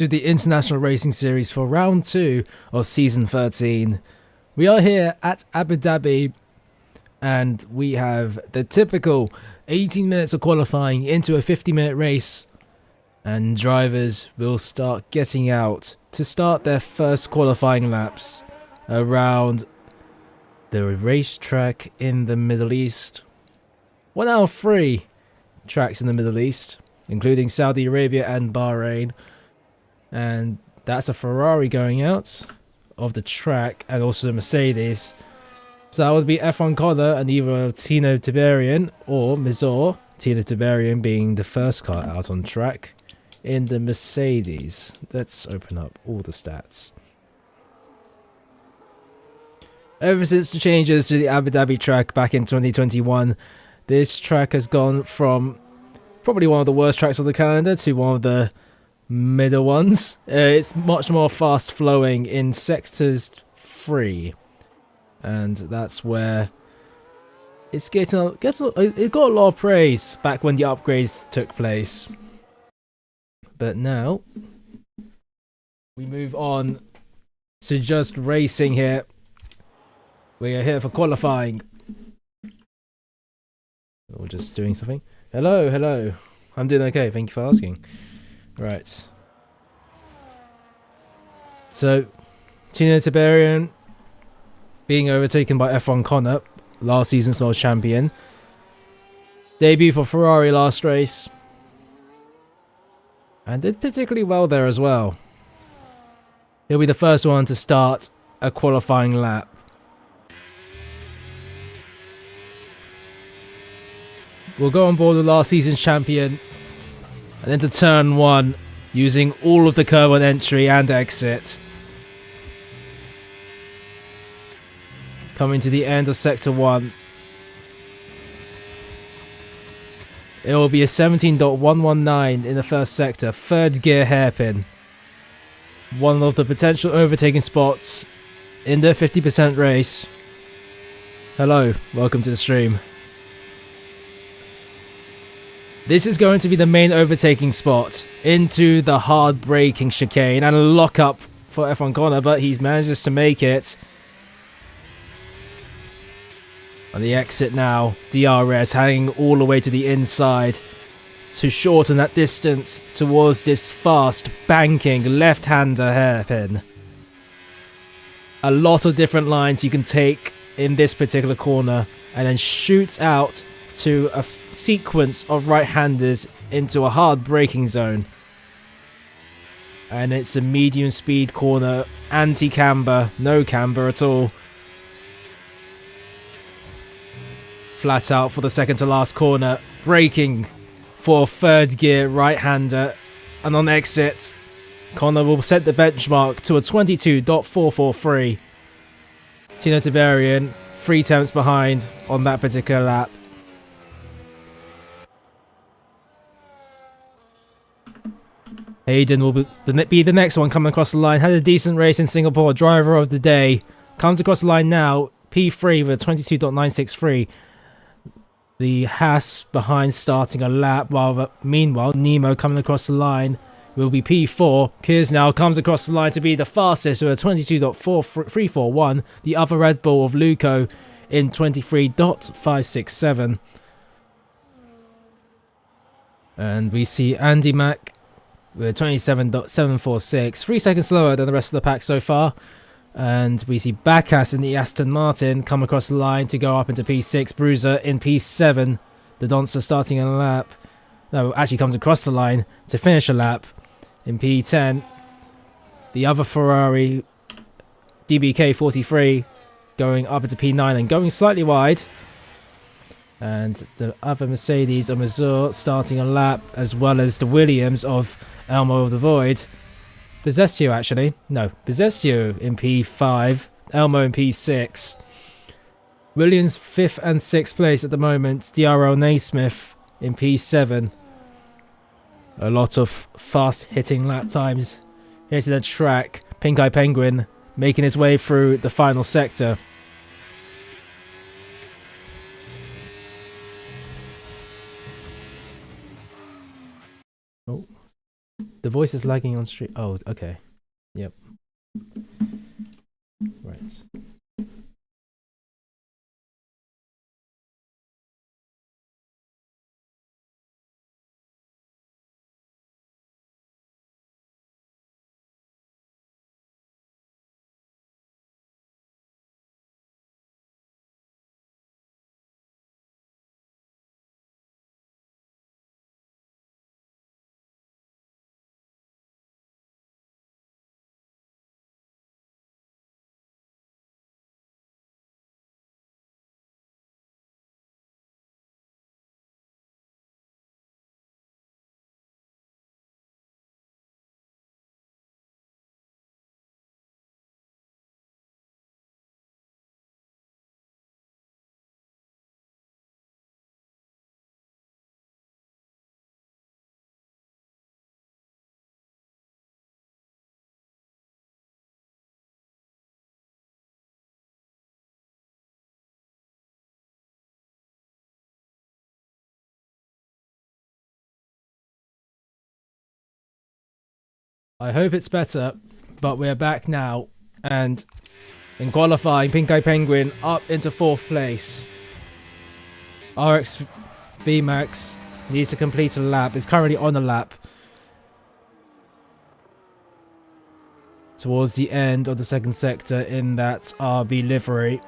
to the International Racing Series for round 2 of season 13. We are here at Abu Dhabi and we have the typical 18 minutes of qualifying into a 50-minute race, and drivers will start getting out to start their first qualifying laps around the racetrack in the Middle East. One out of 3 tracks in the Middle East, including Saudi Arabia and Bahrain. And that's a Ferrari going out of the track, and also a Mercedes. So that would be F1 Connor and either Tino Tiberian or Mizor. Tino Tiberian being the first car out on track in the Mercedes. Let's open up all the stats. Ever since the changes to the Abu Dhabi track back in 2021, this track has gone from probably one of the worst tracks on the calendar to one of the middle ones. It's much more fast flowing in sectors 3, and that's where it's it got a lot of praise back when the upgrades took place. But now we move on to just racing here. We are here for qualifying. Or just doing something. Hello. I'm doing okay, thank you for asking. Right. So, Tino Tiberian being overtaken by F1 Connor, last season's world champion. Debut for Ferrari last race. And did particularly well there as well. He'll be the first one to start a qualifying lap. We'll go on board with last season's champion, and into turn 1, using all of the curb on entry and exit. Coming to the end of sector 1. It will be a 17.119 in the first sector, third gear hairpin. One of the potential overtaking spots in the 50% race. Hello, welcome to the stream. This is going to be the main overtaking spot into the hard braking chicane and a lockup for F1 Connor, but he manages to make it. On the exit now, DRS hanging all the way to the inside to shorten that distance towards this fast banking left-hander hairpin. A lot of different lines you can take in this particular corner, and then shoots out to a sequence of right-handers into a hard braking zone. And it's a medium speed corner, anti-camber, no camber at all. Flat out for the second to last corner, braking for third gear right-hander, and on exit, Connor will set the benchmark to a 22.443. Tino Tiberian 3 attempts behind on that particular lap. Hayden will be the next one coming across the line. Had a decent race in Singapore, driver of the day. Comes across the line now, P3 with a 22.963. The Haas behind starting a lap, while meanwhile Nemo coming across the line will be P4. Kiers now comes across the line to be the fastest with a 22.341. The other Red Bull of Luco in 23.567. And we see Andy Mack with 27.746, 3 seconds slower than the rest of the pack so far. And we see Backus in the Aston Martin come across the line to go up into P6. Bruiser in P7. The Donster starting a lap. No, actually comes across the line to finish a lap in P10. The other Ferrari, DBK 43, going up into P9 and going slightly wide. And the other Mercedes of Mazur starting a lap, as well as the Williams of Elmo of the Void. Bezestio actually. No, Bezestio in P5, Elmo in P6. Williams 5th and 6th place at the moment. DRL Naismith in P7. A lot of fast hitting lap times. Here's the track. Pink Eye Penguin making his way through the final sector. Oh, The voice is lagging on stream. Oh, okay. Yep. Right. I hope it's better, but we're back now, and in qualifying, Pink Eye Penguin up into 4th place. RX VMAX needs to complete a lap. Is currently on a lap towards the end of the 2nd sector in that RB livery.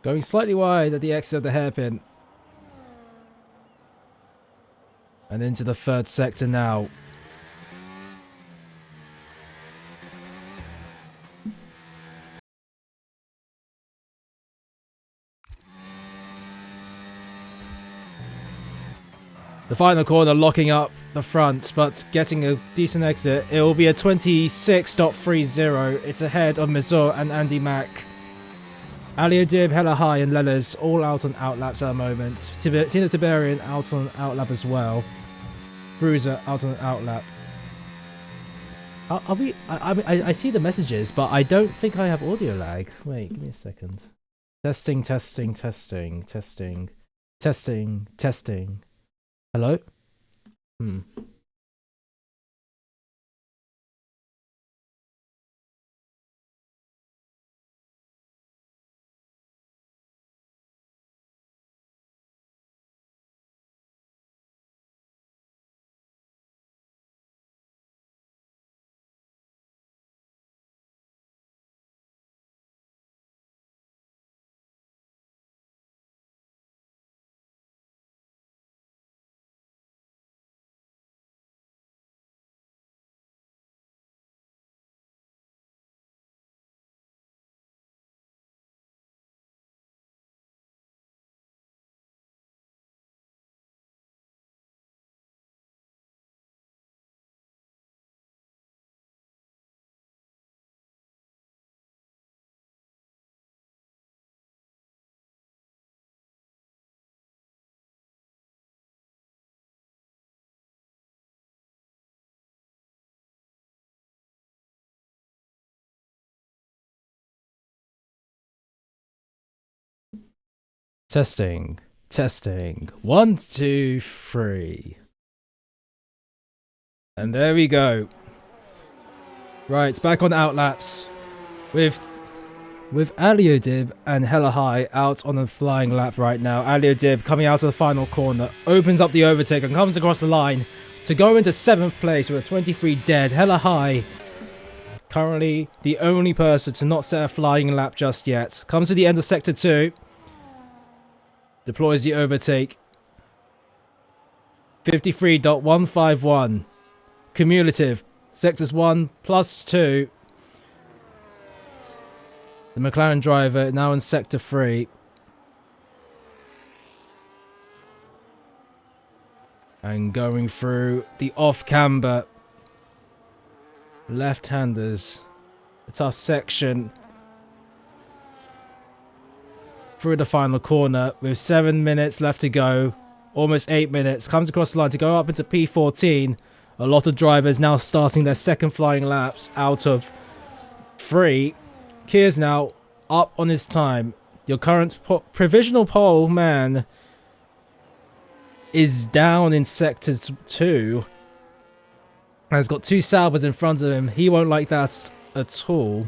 Going slightly wide at the exit of the hairpin. And into the 3rd sector now. The final corner locking up the front, but getting a decent exit. It will be a 26.30. It's ahead of Mazur and Andy Mack. Aliodib, Hella High, and Lellas all out on outlaps at the moment. Tina Tiberian out on outlap as well. Bruiser out on outlap. I see the messages, but I don't think I have audio lag. Wait, give me a second. Testing. Hello? Testing. 1, 2, 3. And there we go. Right, back on outlaps with Aliodib and Hella High out on a flying lap right now. Aliodib coming out of the final corner, opens up the overtake and comes across the line to go into 7th place with a 23 dead. Hella High, currently the only person to not set a flying lap just yet. Comes to the end of Sector 2. Deploys the overtake. 53.151. Cumulative. Sectors 1 plus 2. The McLaren driver now in Sector 3. And going through the off-camber. Left-handers. A tough section. Through the final corner with 7 minutes left to go. Almost 8 minutes. Comes across the line to go up into P14. A lot of drivers now starting their second flying laps out of 3. Kiers now up on his time. Your current provisional pole man is down in sector 2. And has got 2 Saubers in front of him. He won't like that at all.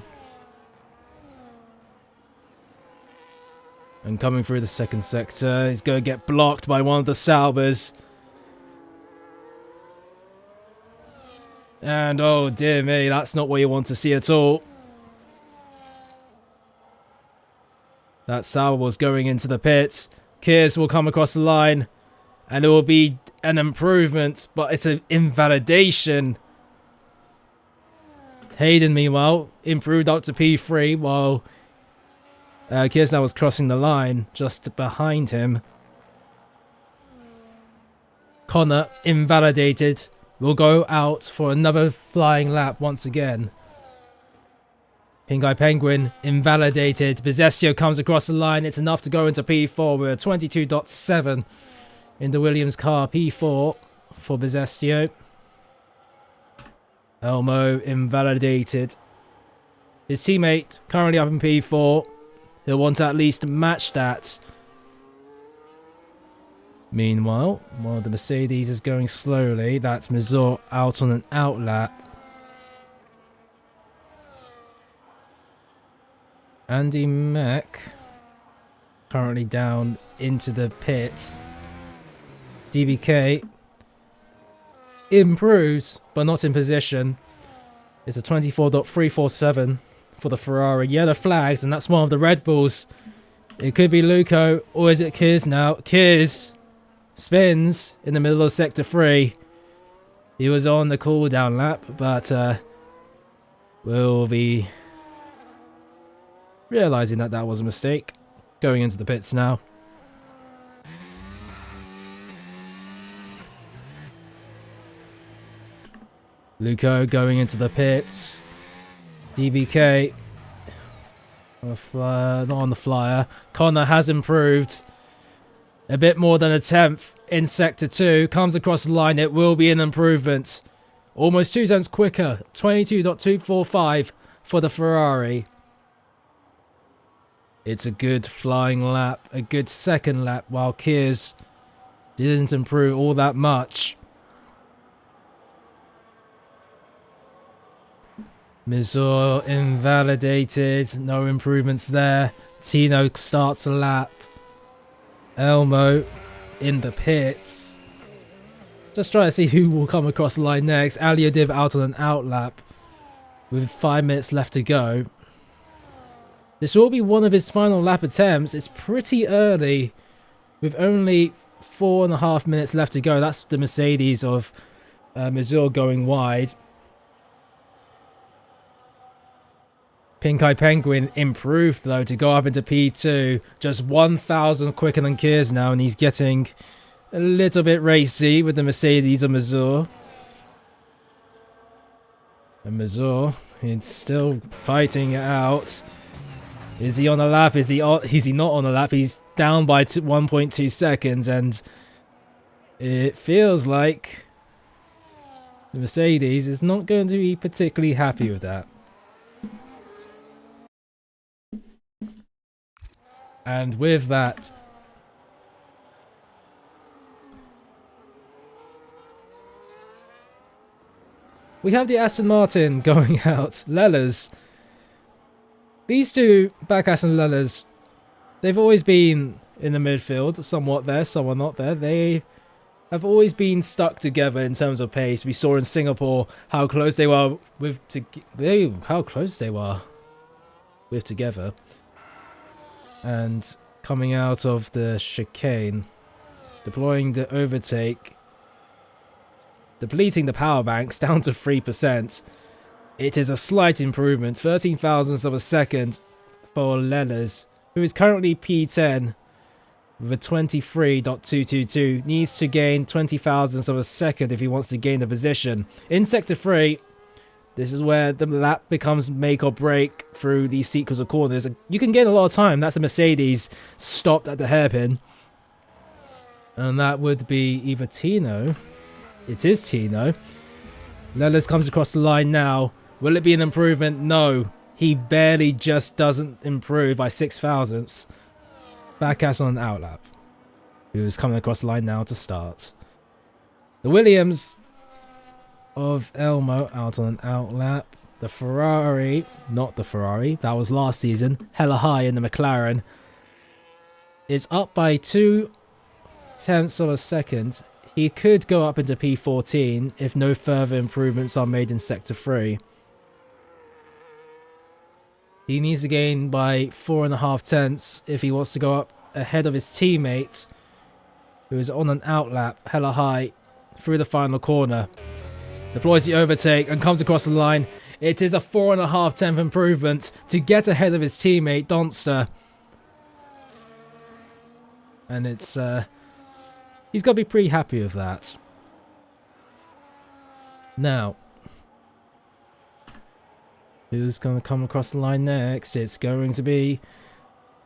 And coming through the second sector, he's going to get blocked by one of the Saubers. And oh dear me, that's not what you want to see at all. That Sauber was going into the pits. Kiers will come across the line. And it will be an improvement, but it's an invalidation. Hayden, meanwhile, improved up to P3 while Kiers now was crossing the line just behind him. Connor, invalidated, will go out for another flying lap once again. Pink Eye Penguin, invalidated. Bezestio comes across the line. It's enough to go into P4. We're at 22.7 in the Williams car. P4 for Bezestio. Elmo, invalidated. His teammate, currently up in P4. He'll want to at least match that. Meanwhile, while the Mercedes is going slowly, that's Mazur out on an outlap. Andy Mack currently down into the pits. DBK improves, but not in position. It's a 24.347 for the Ferrari. Yellow flags, and that's one of the Red Bulls. It could be Luco, or is it Kiers now? Kiers spins in the middle of Sector 3. He was on the cooldown lap, but will be realizing that that was a mistake. Going into the pits now. Luco going into the pits. DBK not on the flyer. Connor has improved a bit more than a tenth in Sector 2. Comes across the line. It will be an improvement. Almost 2 tenths quicker. 22.245 for the Ferrari. It's a good flying lap. A good second lap while Kiers didn't improve all that much. Mazur invalidated. No improvements there. Tino starts a lap. Elmo in the pits. Just trying to see who will come across the line next. Aliodib out on an outlap with 5 minutes left to go. This will be one of his final lap attempts. It's pretty early with only 4.5 minutes left to go. That's the Mercedes of Mazur going wide. Pink Eye Penguin improved though to go up into P2. Just 1,000 quicker than Kiers now, and he's getting a little bit racy with the Mercedes of Mazur. And Mazur, he's still fighting it out. Is he on a lap? Is he not on a lap? He's down by 1.2 seconds, and it feels like the Mercedes is not going to be particularly happy with that. And with that, we have the Aston Martin going out. Lellers. These two, Backus and Lellers, they've always been in the midfield, somewhat there, somewhat not there. They have always been stuck together in terms of pace. We saw in Singapore how close they were with together. And coming out of the chicane, deploying the overtake, depleting the power banks down to 3%. It is a slight improvement, 13 thousandths of a second for Lellers, who is currently P10 with a 23.222. Needs to gain 20 thousandths of a second if he wants to gain the position. In Sector 3, this is where the lap becomes make or break through these sequence of corners. You can gain a lot of time. That's a Mercedes stopped at the hairpin. And that would be either Tino. It is Tino. Lelis comes across the line now. Will it be an improvement? No. He barely just doesn't improve by 6 thousandths. Backass on an outlap, who's coming across the line now to start. The Williams of Elmo out on an outlap. The Ferrari, not the Ferrari, that was last season, hella high in the McLaren, is up by 0.2 of a second. He could go up into P14 if no further improvements are made in Sector 3. He needs to gain by 4.5 tenths if he wants to go up ahead of his teammate, who is on an outlap, hella high, through the final corner. Deploys the overtake and comes across the line. It is a 4.5 tenth improvement to get ahead of his teammate, Donster. And it's, he's got to be pretty happy with that. Now, who's going to come across the line next? It's going to be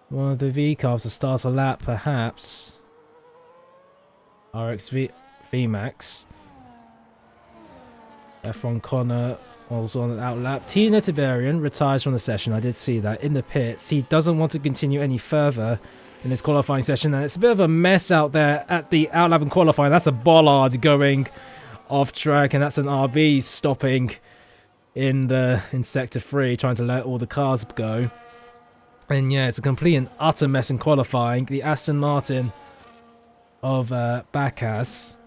one of the V-Cars to start a lap, perhaps. RX VMAX. F1 Connor also on an outlap. Tina Tiberian retires from the session. I did see that in the pits. He doesn't want to continue any further in this qualifying session, and it's a bit of a mess out there at the outlap and qualifying. That's a bollard going off track, and that's an RB stopping in Sector 3, trying to let all the cars go. And yeah, it's a complete and utter mess in qualifying. The Aston Martin of Backass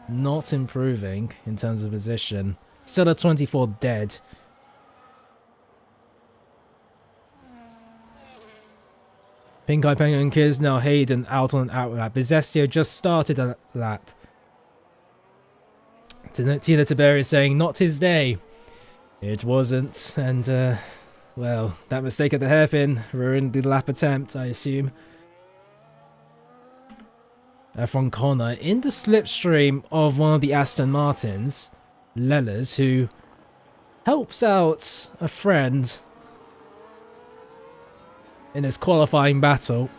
not improving in terms of position. Still at 24 dead. Pink Eye Penguin Kids, now Hayden out on an outlap. Bizestio just started a lap. Tina Tiberi saying not his day. It wasn't, and well, that mistake at the hairpin ruined the lap attempt, I assume. F1 Connor in the slipstream of one of the Aston Martins, Lellers, who helps out a friend in his qualifying battle.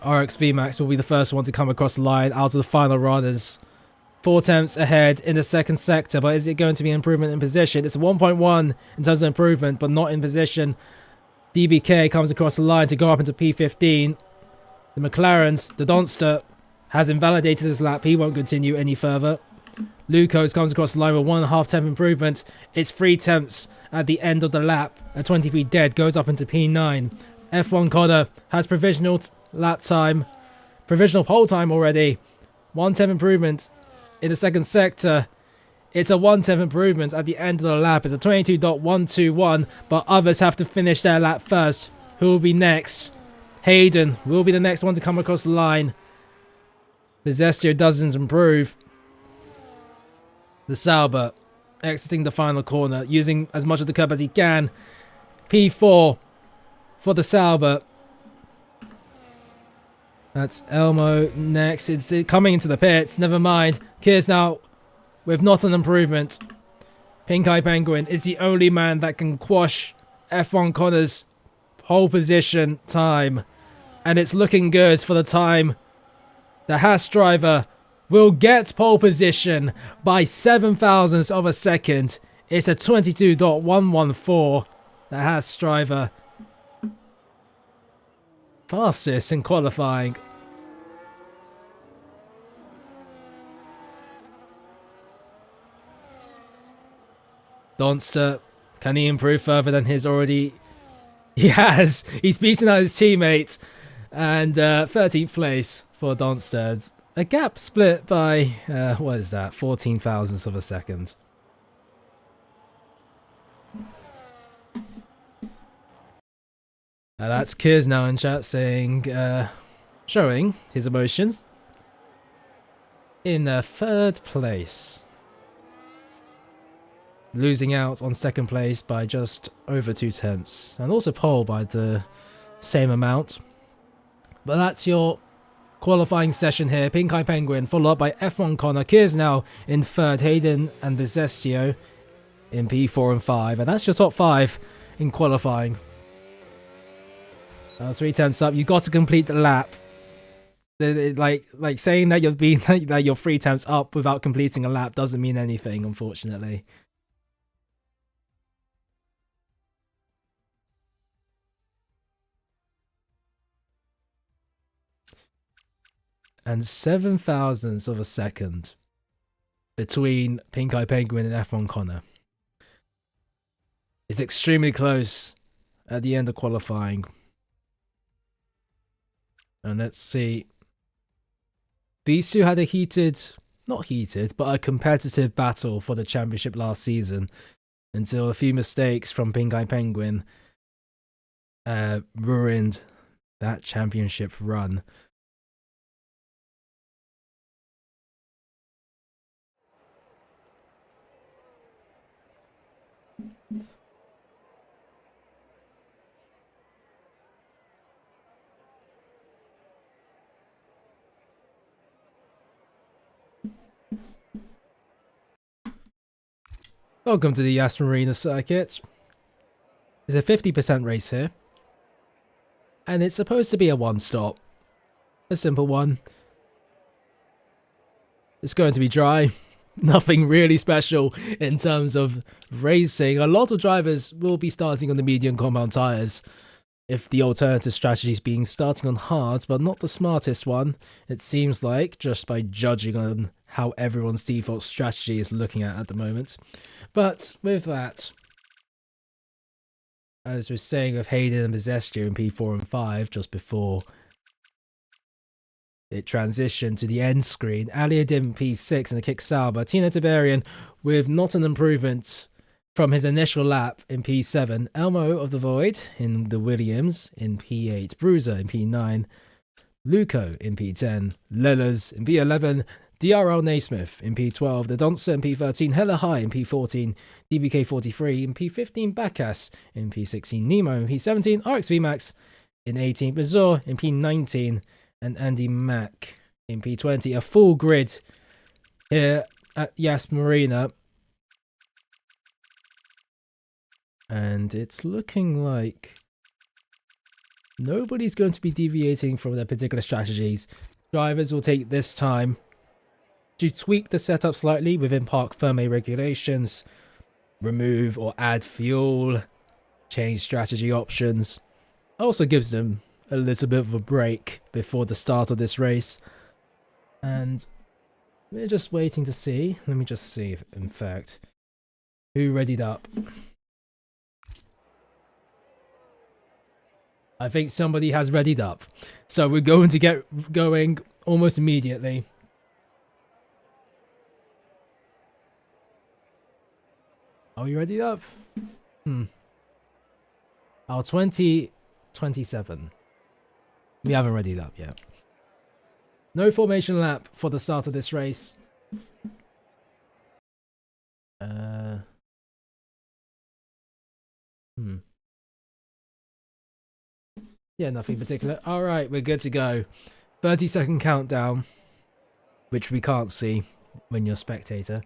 RX VMAX will be the first one to come across the line out of the final runners. 4 tenths ahead in the second sector, but is it going to be an improvement in position? It's a 1.1 in terms of improvement, but not in position. DBK comes across the line to go up into P15. The McLarens, the Donster, has invalidated his lap. He won't continue any further. Lucas comes across the line with 1.5 tenth improvement. It's 3 tenths at the end of the lap. At 23 dead, goes up into P9. F1 Connor has provisional lap time, provisional pole time already. 1 tenth improvement in the second sector. It's a 1 tenth improvement at the end of the lap. It's a 22.121, but others have to finish their lap first. Who will be next? Hayden will be the next one to come across the line. Bizestio doesn't improve. The Sauber exiting the final corner, using as much of the curb as he can. P4 for the Sauber. That's Elmo next. It's coming into the pits. Never mind. Kiers now with not an improvement. Pink Eye Penguin is the only man that can quash F1 Connor's pole position time. And it's looking good for the time. The Haas driver will get pole position by 7 thousandths of a second. It's a 22.114. The Haas driver fastest in qualifying. Donster, can he improve further than his already? He has. He's beaten out his teammate. And 13th place for Donster. A gap split by, what is that, 14 thousandths of a second. That's Kiers now in chat saying, showing his emotions. In 3rd place. Losing out on 2nd place by just over 2 tenths. And also pole by the same amount. But that's your qualifying session here. Pink Eye Penguin followed up by F1 Connor. Kiers now in 3rd. Hayden and Bizestio in P4 and 5. And that's your top 5 in qualifying. 3 tenths up. You got to complete the lap. Like saying that you're being that you're 3 times up without completing a lap doesn't mean anything, unfortunately. And 7 thousandths of a second between Pink Eye Penguin and F1 Connor. It's extremely close at the end of qualifying. And let's see. These two had a not heated, but a competitive battle for the championship last season until a few mistakes from Pink Eye Penguin ruined that championship run. Welcome to the Yas Marina circuit. It's a 50% race here. And it's supposed to be a one-stop. A simple one. It's going to be dry. Nothing really special in terms of racing. A lot of drivers will be starting on the medium compound tyres. If the alternative strategy is being starting on hard, but not the smartest one, it seems like, just by judging on how everyone's default strategy is looking at the moment. But with that, as we're saying with Hayden and Bezestio in P4 and 5, just before it transitioned to the end screen, Aliadim in P6 and the kick Sauber, Tino Tiberian with not an improvement from his initial lap in P7, Elmo of the Void in the Williams in P8, Bruiser in P9, Luco in P10, Lellers in P11, DRL Naismith in P12, the Donster in P13, Hella High in P14, DBK43 in P15, Bacchus in P16, Nemo in P17, RX Max in 18, Bazor in P19, and Andy Mack in P20. A full grid here at Yas Marina. And it's looking like nobody's going to be deviating from their particular strategies. Drivers will take this time to tweak the setup slightly within parc fermé regulations, remove or add fuel, change strategy options. Also gives them a little bit of a break before the start of this race. And we're just waiting to see. Let me just see if, in fact, who readied up. I think somebody has readied up. So we're going to get going almost immediately. Are we ready up? Our 2027. We haven't readied up yet. No formation lap for the start of this race. Yeah, nothing particular. Alright, we're good to go. 30-second countdown, which we can't see when you're a spectator.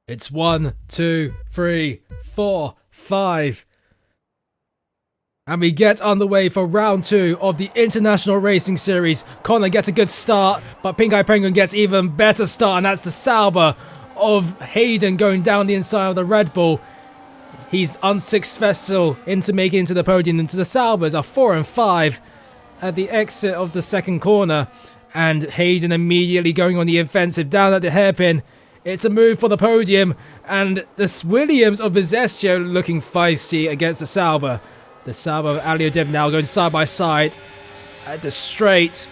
It's 1, 2, 3, 4, 5. And we get underway for round 2 of the International Racing Series. Connor gets a good start, but Pink Eye Penguin gets even better start, and that's the Sauber of Hayden going down the inside of the Red Bull. He's unsuccessful into making it to the podium, into the Saubers are 4 and 5 at the exit of the second corner. And Hayden immediately going on the offensive down at the hairpin. It's a move for the podium, and this Williams of Bezestio looking feisty against the Sauber. The Sauber of Aliadim now going side by side at the straight.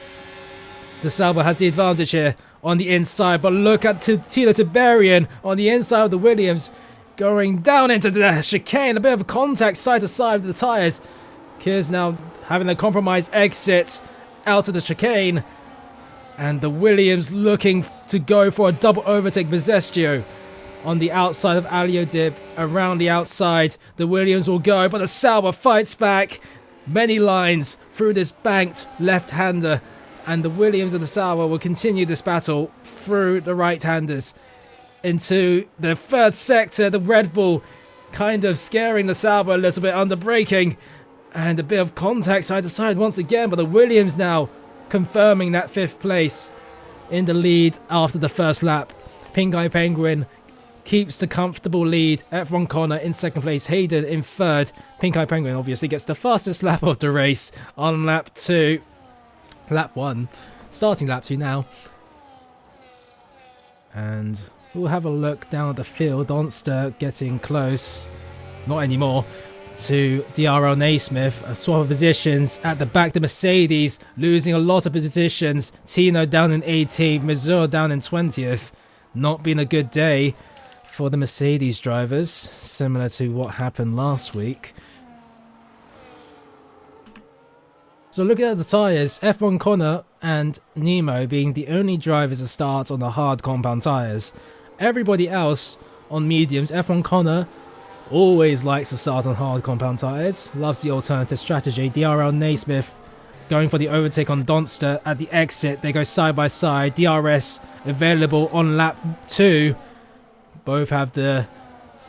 The Sauber has the advantage here on the inside, but look at Tino Tiberian on the inside of the Williams going down into the chicane. A bit of a contact side to side with the tyres. Kiers now having a compromised exit out of the chicane. And the Williams looking to go for a double overtake. Bezestio on the outside of Aliodib. Around the outside, the Williams will go, but the Sauber fights back. Many lines through this banked left-hander, and the Williams and the Sauber will continue this battle through the right-handers into the third sector. The Red Bull kind of scaring the Sauber a little bit under braking, and a bit of contact side to side once again, but the Williams now confirming that 5th place in the lead after the first lap. Pink Eye Penguin keeps the comfortable lead. F1 Connor in 2nd place, Hayden in 3rd. Pink Eye Penguin obviously gets the fastest lap of the race on lap 2. Lap 1. Starting lap 2 now. And we'll have a look down at the field. Donster getting close. Not anymore. To DRL Naismith. A swap of positions at the back. The Mercedes losing a lot of positions. Tino down in 18th. Missouri down in 20th. Not been a good day for the Mercedes drivers. Similar to what happened last week. So looking at the tyres, F1 Connor and Nemo being the only drivers to start on the hard compound tyres. Everybody else on mediums. F1 Connor always likes to start on hard compound tyres. Loves the alternative strategy. DRL Naismith going for the overtake on Donster at the exit. They go side by side. DRS available on lap 2. Both have the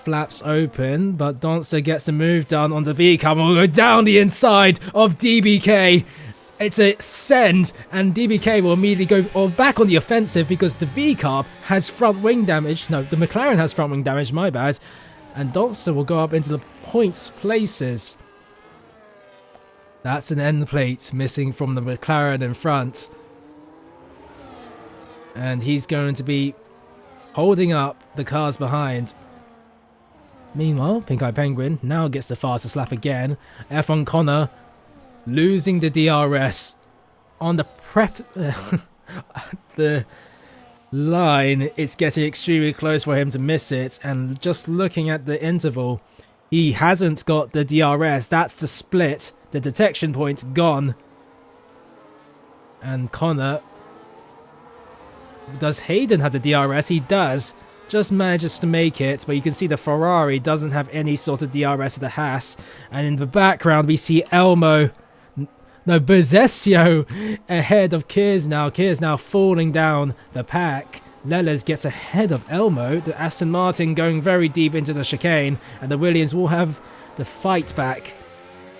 flaps open, but Donster gets the move done on the V-Cub and will go down the inside of DBK. It's a send, and DBK will immediately go back on the offensive because the V-Carb has front wing damage. No, the McLaren has front wing damage, my bad. And Donster will go up into the points places. That's an end plate missing from the McLaren in front. And he's going to be holding up the cars behind. Meanwhile, Pink Eye Penguin now gets the fastest lap again. F1 Connor losing the DRS on the the line. It's getting extremely close for him to miss it, and just looking at the interval, he hasn't got the DRS. That's the split. The detection point's gone. And Connor, does Hayden have the DRS? He does. Just manages to make it, but you can see the Ferrari doesn't have any sort of DRS at the Haas. And in the background we see Bezzecchio ahead of Kears now. Kears now falling down the pack. Lelez gets ahead of Elmo. The Aston Martin going very deep into the chicane, and the Williams will have the fight back.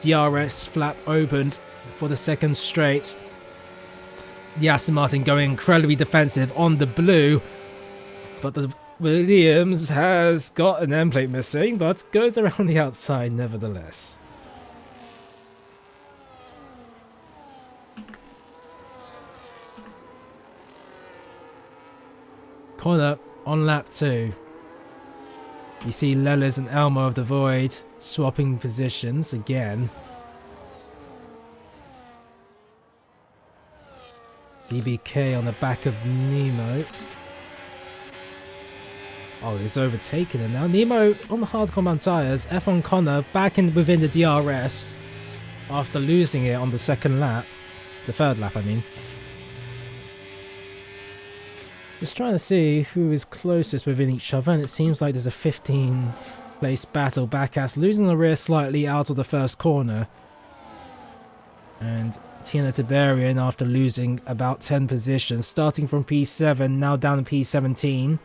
DRS flap opened for the 2nd straight. The Aston Martin going incredibly defensive on the blue, but the Williams has got an end plate missing, but goes around the outside nevertheless. Connor on lap 2. You see Lelez and Elmo of the Void swapping positions again. DBK on the back of Nemo. Oh, it's overtaken him now. Nemo on the hard compound tyres. F1 Connor back within the DRS after losing it on the 2nd lap. The 3rd lap, I mean. Just trying to see who is closest within each other, and it seems like there's a 15th place battle. Backass losing the rear slightly out of the first corner. And Tina Tiberian, after losing about 10 positions, starting from P7, now down to P17,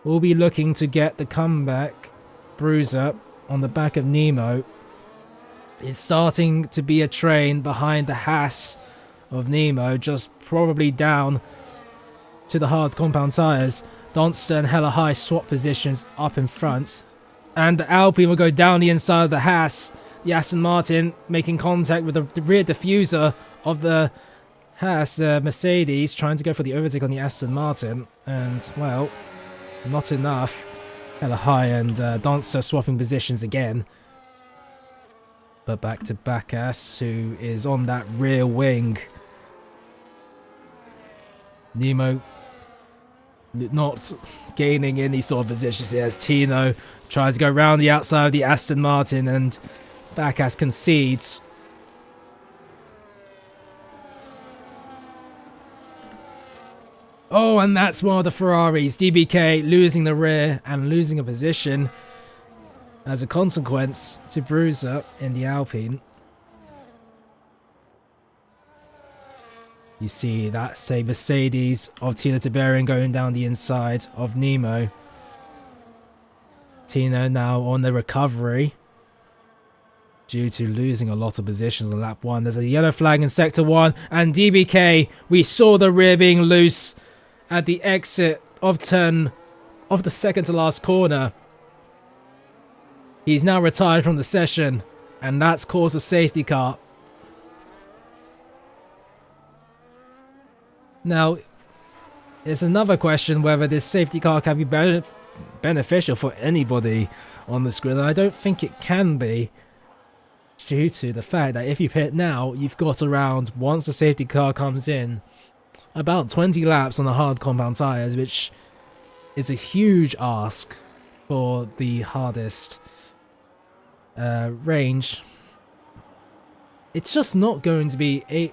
will be looking to get the comeback bruiser on the back of Nemo. It's starting to be a train behind the Haas of Nemo, just probably down to the hard compound tyres. Donster and Hella High swap positions up in front. And the Alpine will go down the inside of the Haas. The Aston Martin making contact with the rear diffuser of the Haas, the Mercedes, trying to go for the overtake on the Aston Martin. And, well, not enough. Hella High and Donster swapping positions again. But back to Backass, who is on that rear wing. Nemo not gaining any sort of positions here as Tino tries to go around the outside of the Aston Martin, and Backass concedes. Oh, and that's one of the Ferraris. DBK losing the rear and losing a position as a consequence to Bruiser in the Alpine. You see that same Mercedes of Tina Tiberian going down the inside of Nemo. Tina now on the recovery due to losing a lot of positions on lap 1. There's a yellow flag in sector 1 and DBK, we saw the rear being loose at the exit of turn of the second to last corner. He's now retired from the session and that's caused a safety car. Now, it's another question whether this safety car can be beneficial for anybody on the screen, and I don't think it can be, due to the fact that if you pit now, you've got around, once the safety car comes in, about 20 laps on the hard compound tyres, which is a huge ask for the hardest range. It's just not going to be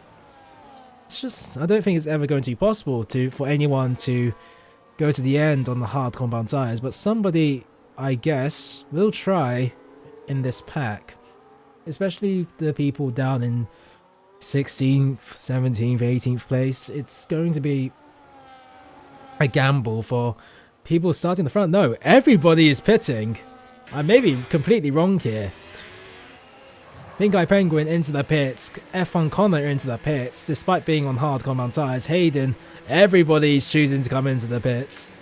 I don't think it's ever going to be possible for anyone to go to the end on the hard compound tyres, but somebody, I guess, will try in this pack. Especially the people down in 16th, 17th, 18th place. It's going to be a gamble for people starting the front. No, everybody is pitting. I may be completely wrong here. Pink Eye Penguin into the pits, F1 Connor into the pits, despite being on hard compound tyres. Hayden, everybody's choosing to come into the pits.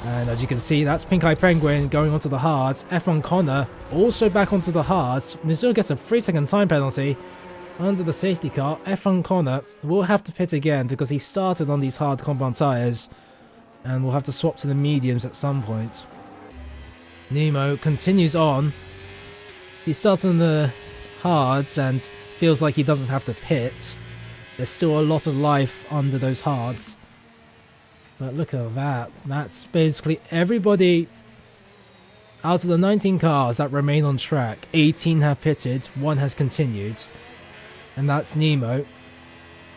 And as you can see, that's Pink Eye Penguin going onto the hards. F1 Connor also back onto the hards. Missouri gets a 3-second time penalty under the safety car. F1 Connor will have to pit again because he started on these hard compound tyres and will have to swap to the mediums at some point. Nemo continues on. He starts on the hards and feels like he doesn't have to pit. There's still a lot of life under those hards. But look at that. That's basically everybody out of the 19 cars that remain on track. 18 have pitted, 1 has continued. And that's Nemo.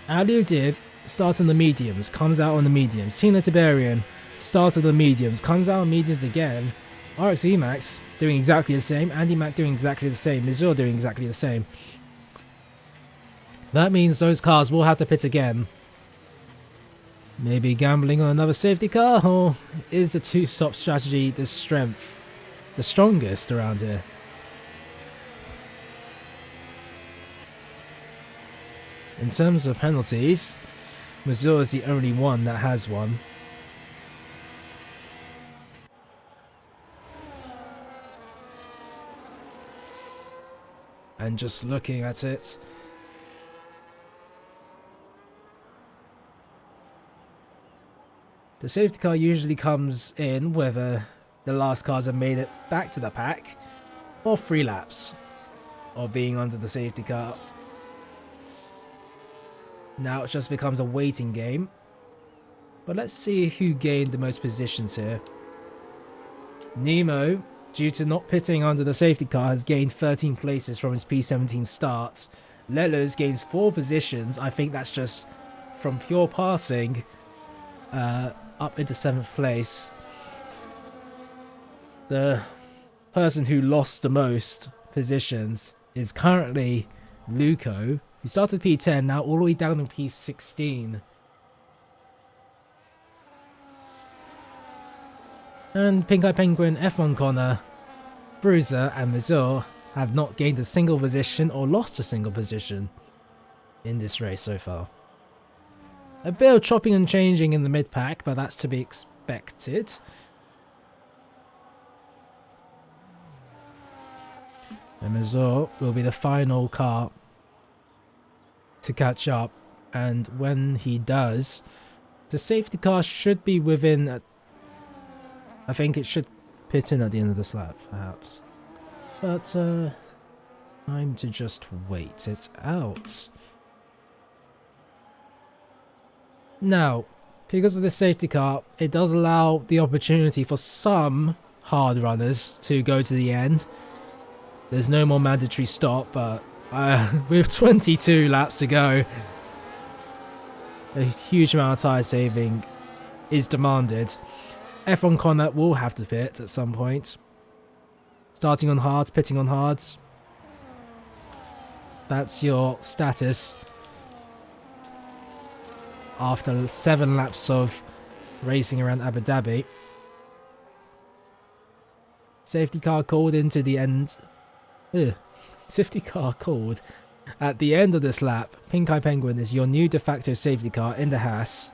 Aliu Dib starts on the mediums, comes out on the mediums. Tina Tiberian starts on the mediums, comes out on mediums again. RX VMAX doing exactly the same. Andy Mack doing exactly the same. Mizur doing exactly the same. That means those cars will have to pit again. Maybe gambling on another safety car, or is the two-stop strategy the strongest around here? In terms of penalties, Mizur is the only one that has one. And just looking at it, the safety car usually comes in whether the last cars have made it back to the pack or 3 laps of being under the safety car. Now it just becomes a waiting game. But let's see who gained the most positions here. Nemo, due to not pitting under the safety car, has gained 13 places from his P17 start. Lelos gains 4 positions. I think that's just from pure passing up into 7th place. The person who lost the most positions is currently Luco, who started P10, now all the way down in P16. And Pink Eye Penguin, F1 Connor, Bruiser and Mizur have not gained a single position or lost a single position in this race so far. A bit of chopping and changing in the mid-pack, but that's to be expected. And Mizur will be the final car to catch up, and when he does, the safety car should be within... I think it should pit in at the end of this lap, perhaps. But, time to just wait it out. Now, because of this safety car, it does allow the opportunity for some hard runners to go to the end. There's no more mandatory stop, but with 22 laps to go, a huge amount of tyre saving is demanded. F1 Connor will have to pit at some point. Starting on hards, pitting on hards. That's your status after 7 laps of racing around Abu Dhabi. Safety car called into the end. Safety car called at the end of this lap. Pink Eye Penguin is your new de facto safety car in the Haas.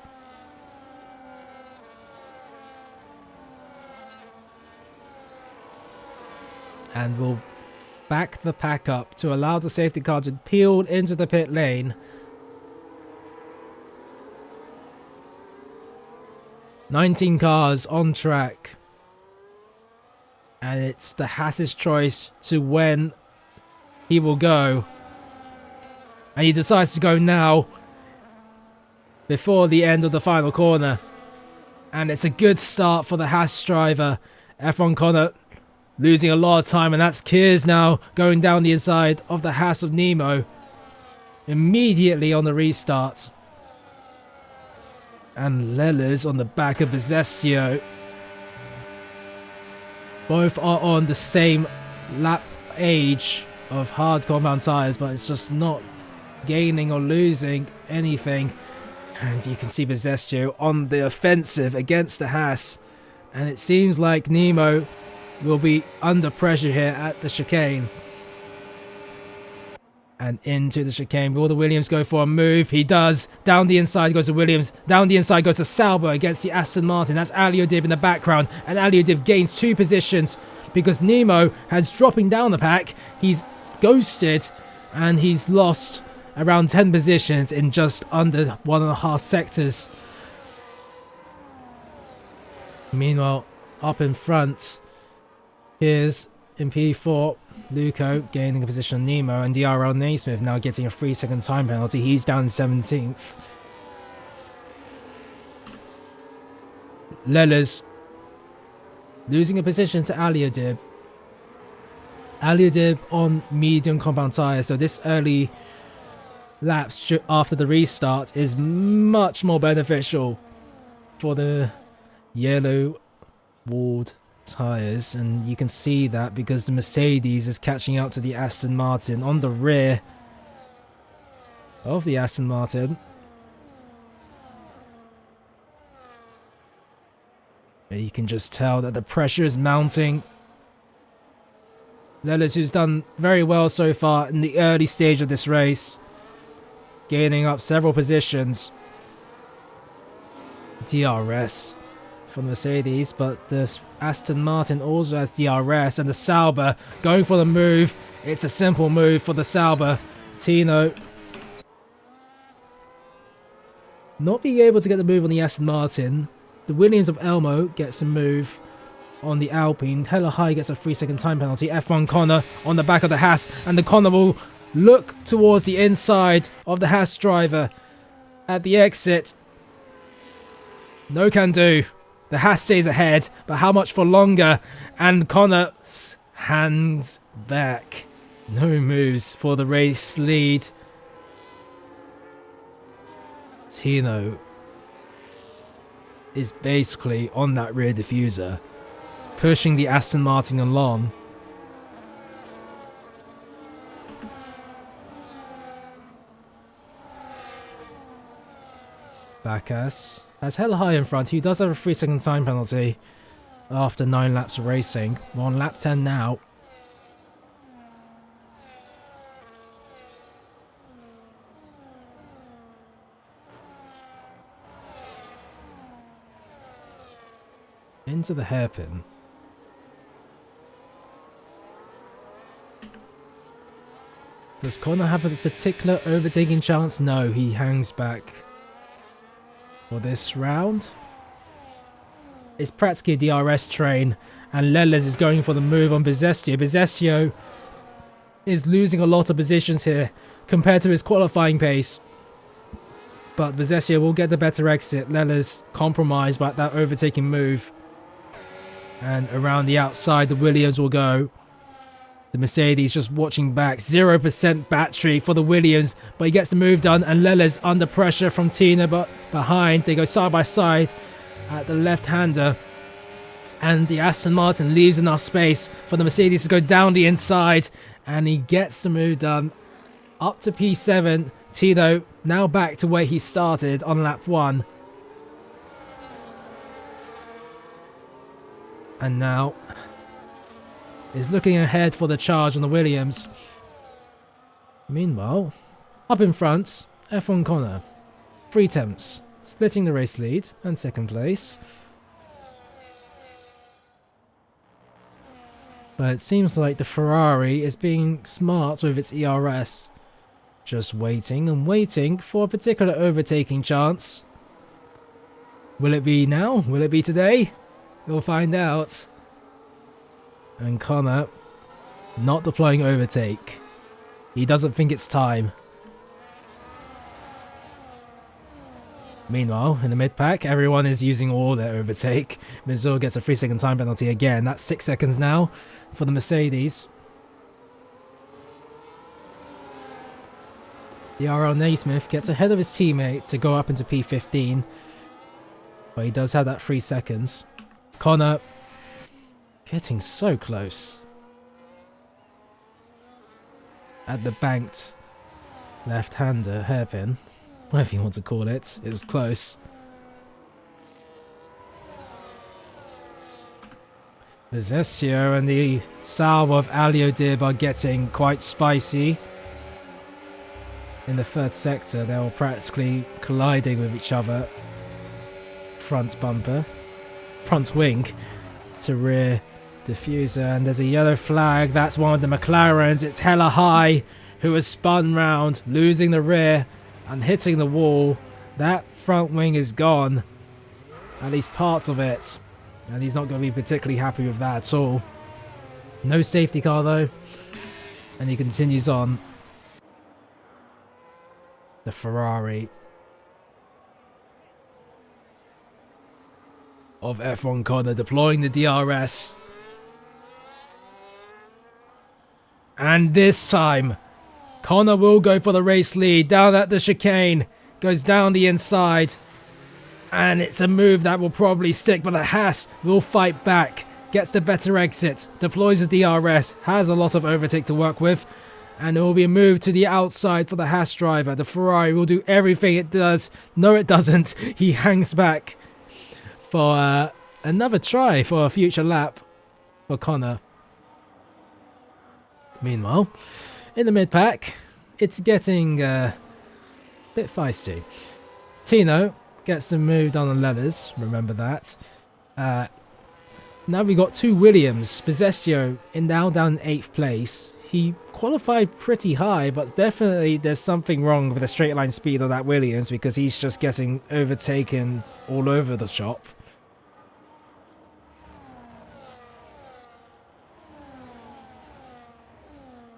And will back the pack up to allow the safety car to peel into the pit lane. 19 cars on track. And it's the Haas's choice to when he will go. And he decides to go now, before the end of the final corner. And it's a good start for the Haas driver. F1 Connor losing a lot of time, and that's Kears now going down the inside of the Haas of Nemo. Immediately on the restart. And Lellers on the back of Bezestio. Both are on the same lap age of hard compound tyres, but it's just not gaining or losing anything. And you can see Bezestio on the offensive against the Haas. And it seems like Nemo will be under pressure here at the chicane. And into the chicane. Will the Williams go for a move? He does. Down the inside goes to Williams. Down the inside goes to Sauber against the Aston Martin. That's Aliodib in the background. And Aliodib gains 2 positions because Nemo has dropping down the pack. He's ghosted and he's lost around 10 positions in just under 1.5 sectors. Meanwhile, up in front, here's in P4, Luco gaining a position on Nemo, and DRL Naismith now getting a 3-second time penalty. He's down 17th. Lellers losing a position to Aliodib. Aliodib on medium compound tyres, so this early laps after the restart is much more beneficial for the yellow walled tyres, and you can see that because the Mercedes is catching up to the Aston Martin on the rear of the Aston Martin. You can just tell that the pressure is mounting. Lellers, who's done very well so far in the early stage of this race, gaining up several positions. DRS from the Mercedes, but the Aston Martin also has DRS, and the Sauber going for the move. It's a simple move for the Sauber. Tino not being able to get the move on the Aston Martin. The Williams of Elmo gets a move on the Alpine. Hella High gets a 3-second time penalty. F1 Connor on the back of the Haas, and the Connor will look towards the inside of the Haas driver at the exit. No can do. The Haas stays ahead, but how much for longer? And Connor hands back. No moves for the race lead. Tino is basically on that rear diffuser, pushing the Aston Martin along. Backus has Hella High in front. He does have a 3-second time penalty after 9 laps of racing. We're on lap 10 now. Into the hairpin. Does Connor have a particular overtaking chance? No, he hangs back for this round. It's practically a DRS train, and Lellers is going for the move on Bezestio. Bezestio is losing a lot of positions here compared to his qualifying pace, but Bezestio will get the better exit. Lellers compromised by that overtaking move, and around the outside the Williams will go. The Mercedes just watching back. 0% battery for the Williams, but he gets the move done, and Leller's under pressure from Tina, but behind. They go side by side at the left-hander. And the Aston Martin leaves enough space for the Mercedes to go down the inside. And he gets the move done up to P7. Tino now back to where he started on lap 1. And now is looking ahead for the charge on the Williams. Meanwhile, up in front, F1 Connor. 3 attempts, splitting the race lead and second place. But it seems like the Ferrari is being smart with its ERS. Just waiting and waiting for a particular overtaking chance. Will it be now? Will it be today? We'll find out. And Connor not deploying overtake. He doesn't think it's time. Meanwhile, in the mid-pack, everyone is using all their overtake. Mizzou gets a 3-second time penalty again. That's 6 seconds now for the Mercedes. The RL Naismith gets ahead of his teammate to go up into P15. But he does have that 3 seconds. Connor getting so close. At the banked left-hander hairpin. Whatever you want to call it. It was close. Bezestio and the Sauber of Aliodib are getting quite spicy. In the third sector, they were practically colliding with each other. Front bumper. Front wing to rear diffuser. And there's a yellow flag. That's one of the McLarens. It's hella high, who has spun round, losing the rear and hitting the wall. That front wing is gone. At least parts of it. And he's not going to be particularly happy with that at all. No safety car though. And he continues on. The Ferrari of F1 Connor deploying the DRS. And this time, Connor will go for the race lead down at the chicane. Goes down the inside. And it's a move that will probably stick, but the Haas will fight back. Gets the better exit. Deploys the DRS. Has a lot of overtake to work with. And it will be a move to the outside for the Haas driver. The Ferrari will do everything it does. No, it doesn't. He hangs back for another try for a future lap for Connor. Meanwhile, in the mid-pack, it's getting a bit feisty. Tino gets the move done on leathers, remember that. Now we got 2 Williams. Bezestio now down in 8th place. He qualified pretty high, but definitely there's something wrong with the straight line speed of that Williams because he's just getting overtaken all over the shop.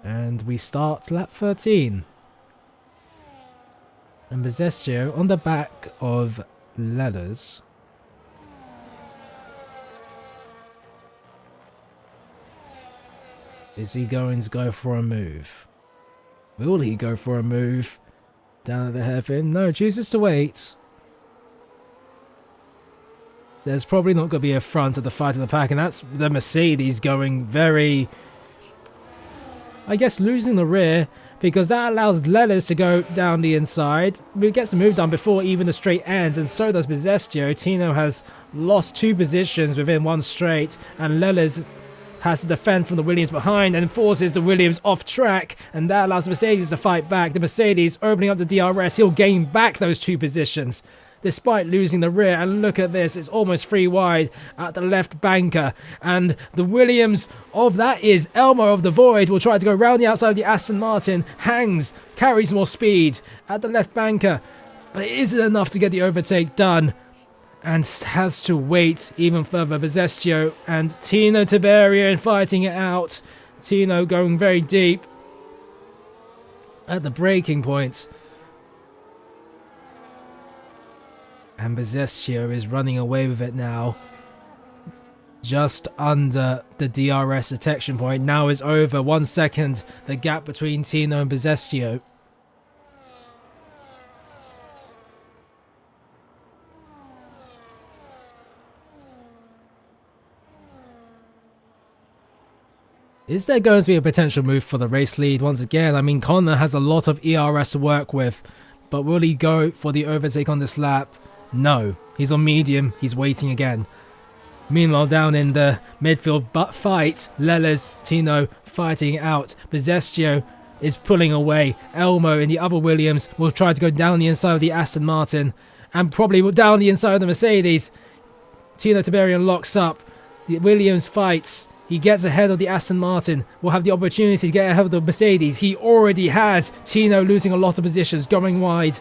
And we start lap 13. And Bezestio on the back of Leathers. Is he going to go for a move? Will he go for a move down at the hairpin? No, chooses to wait. There's probably not going to be a front at the fight of the pack, and that's the Mercedes going very, I guess, losing the rear, because that allows Leathers to go down the inside. He gets the move done before even the straight ends, and so does Bezestio. Tino has lost 2 positions within one straight, and Leathers has to defend from the Williams behind and forces the Williams off track, and that allows the Mercedes to fight back. The Mercedes opening up the DRS, he'll gain back those 2 positions despite losing the rear, and look at this, it's almost 3 wide at the left banker, and the Williams of that is Elmo of the Void will try to go around the outside of the Aston Martin, hangs, carries more speed at the left banker, but it isn't enough to get the overtake done. And has to wait even further. Bezestio and Tino Tiberian fighting it out. Tino going very deep at the braking point. And Bezestio is running away with it now. just under the DRS detection point. Now is over 1 second, the gap between Tino and Bezestio. Is there going to be a potential move for the race lead once again? I mean, Connor has a lot of ERS to work with, but will he go for the overtake on this lap? No, he's on medium, he's waiting again. Meanwhile, down in the midfield fight, Lelez, Tino fighting out. Bezestio is pulling away. Elmo in the other Williams will try to go down the inside of the Aston Martin and probably will down the inside of the Mercedes. Tino Tiberian locks up. The Williams fights. He gets ahead of the Aston Martin, will have the opportunity to get ahead of the Mercedes. He already has. Tino losing a lot of positions, going wide.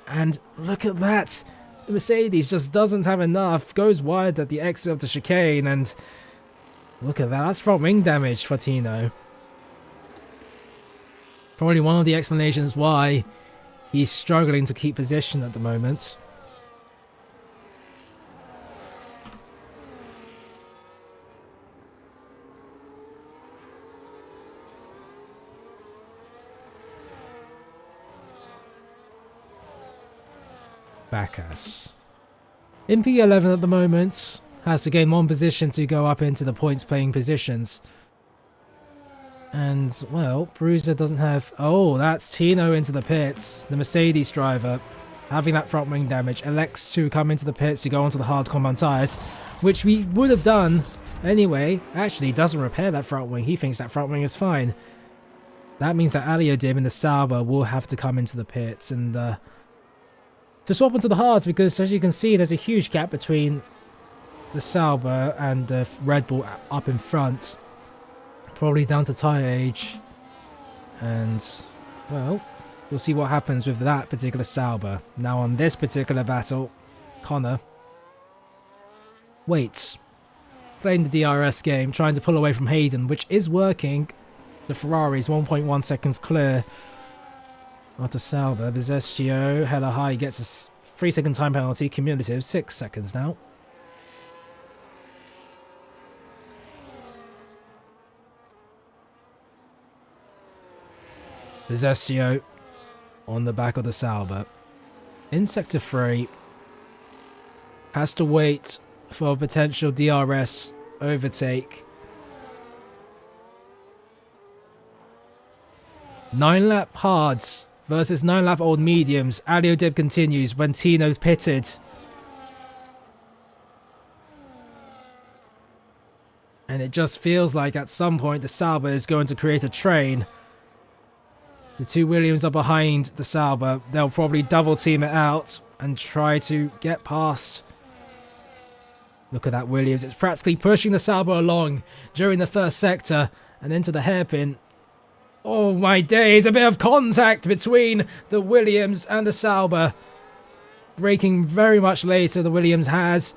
And look at that. The Mercedes just doesn't have enough. Goes wide at the exit of the chicane. And look at that. That's front wing damage for Tino. Probably one of the explanations why he's struggling to keep position at the moment. Backus. In P11 at the moment, has to gain one position to go up into the points playing positions. And, well, Bruiser doesn't have... Oh, that's Tino into the pits. The Mercedes driver, having that front wing damage, elects to come into the pits to go onto the hard compound tyres, which we would have done anyway. Actually, he doesn't repair that front wing. He thinks that front wing is fine. That means that Aliodim and the Sauber will have to come into the pits and... to swap into the hards, because as you can see there's a huge gap between the Sauber and the Red Bull up in front, probably down to tyre age, and well, we'll see what happens with that particular Sauber. Now on this particular battle, Connor waits, playing the DRS game, trying to pull away from Hayden, which is working. The Ferrari's 1.1 seconds clear after Sauber. Bezestio, hella high, gets a 3-second time penalty, cumulative 6 seconds now. Bezestio on the back of the Sauber. In Sector 3, has to wait for a potential DRS overtake. 9-lap hards versus 9-lap old mediums. Aliodib continues when Tino's pitted. And it just feels like at some point the Sauber is going to create a train. The two Williams are behind the Sauber. They'll probably double team it out and try to get past. Look at that Williams. It's practically pushing the Sauber along during the first sector and into the hairpin. Oh my days, a bit of contact between the Williams and the Sauber. Braking very much later, the Williams has.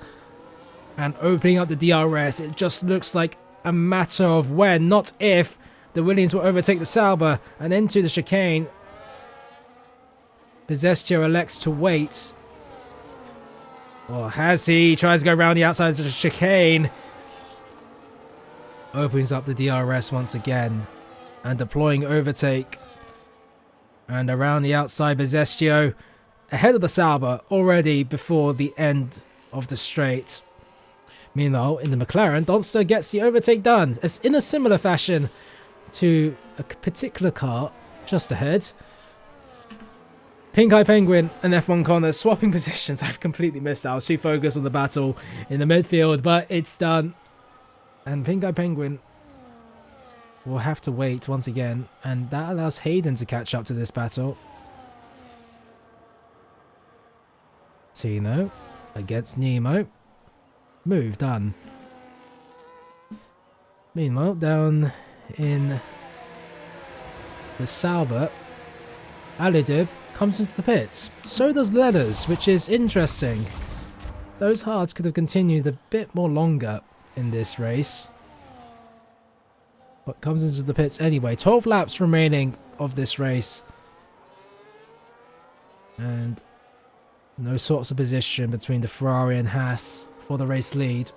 And opening up the DRS, it just looks like a matter of when, not if, the Williams will overtake the Sauber and into the chicane. Bezestio elects to wait. Or has he? Tries to go around the outside of the chicane. Opens up the DRS once again. And deploying overtake. And around the outside, Bezestio ahead of the Sauber already before the end of the straight. Meanwhile, in the McLaren, Donster gets the overtake done. It's in a similar fashion to a particular car just ahead. Pink Eye Penguin and F1 Connor swapping positions. I've completely missed out. I was too focused on the battle in the midfield, but it's done. And Pink Eye Penguin will have to wait once again, and that allows Hayden to catch up to this battle. Tino against Nemo. Move done. Meanwhile, down in the Sauber, Alidib comes into the pits. So does Leathers, which is interesting. Those hards could have continued a bit more longer in this race, but comes into the pits anyway. 12 laps remaining of this race. And no sorts of position between the Ferrari and Haas for the race lead.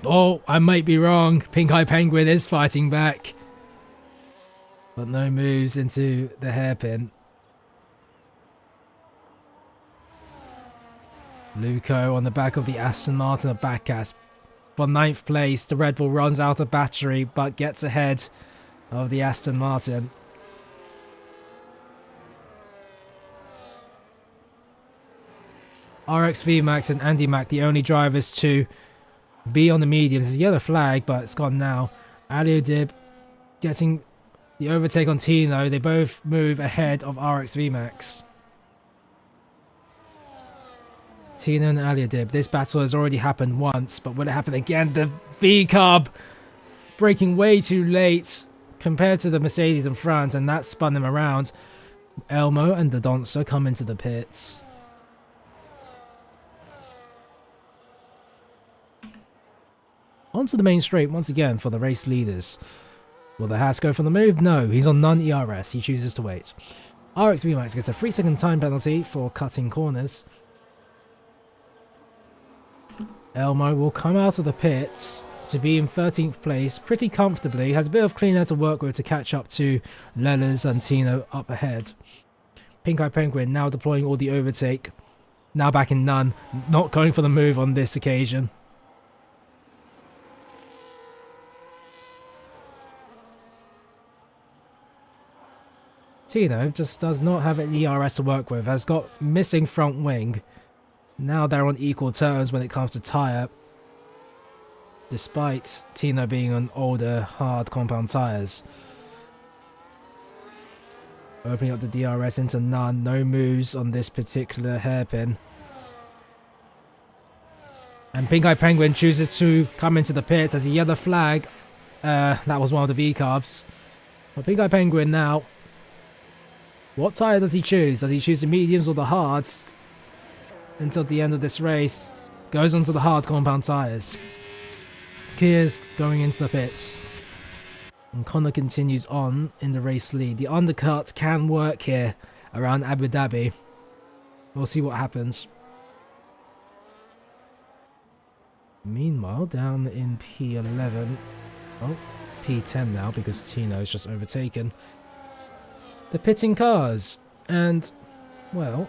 Oh, I might be wrong. Pink Eye Penguin is fighting back. But no moves into the hairpin. Luco on the back of the Aston Martin of Bacchus. For 9th place, the Red Bull runs out of battery but gets ahead of the Aston Martin. RX VMAX and Andy Mac, the only drivers to be on the mediums. There's a yellow flag, but it's gone now. Aliodib getting the overtake on Tino. They both move ahead of RX VMAX. Tino and Aliodib. This battle has already happened once, but will it happen again? The V-Carb braking way too late compared to the Mercedes in front, and that spun him around. Elmo and the Donster come into the pits. Onto the main straight once again for the race leaders. Will the Haas go for the move? No, he's on non-ERS. He chooses to wait. RX VMAX gets a 3-second time penalty for cutting corners. Elmo will come out of the pits to be in 13th place pretty comfortably. Has a bit of clean air to work with to catch up to Lellers and Tino up ahead. Pink Eye Penguin now deploying all the overtake. Now back in none. Not going for the move on this occasion. Tino just does not have an ERS to work with. Has got missing front wing. Now they're on equal terms when it comes to tyre, despite Tino being on older, hard compound tyres. Opening up the DRS into none, no moves on this particular hairpin. And Pink Eye Penguin chooses to come into the pits as a yellow flag. That was one of the V-Carbs. But Pink Eye Penguin now, what tyre does he choose? Does he choose the mediums or the hards? Until the end of this race, goes onto the hard compound tyres. Kia's going into the pits. And Connor continues on in the race lead. The undercut can work here around Abu Dhabi. We'll see what happens. Meanwhile, down in P11. Oh, P10 now because Tino's just overtaken. The pitting cars. And, well,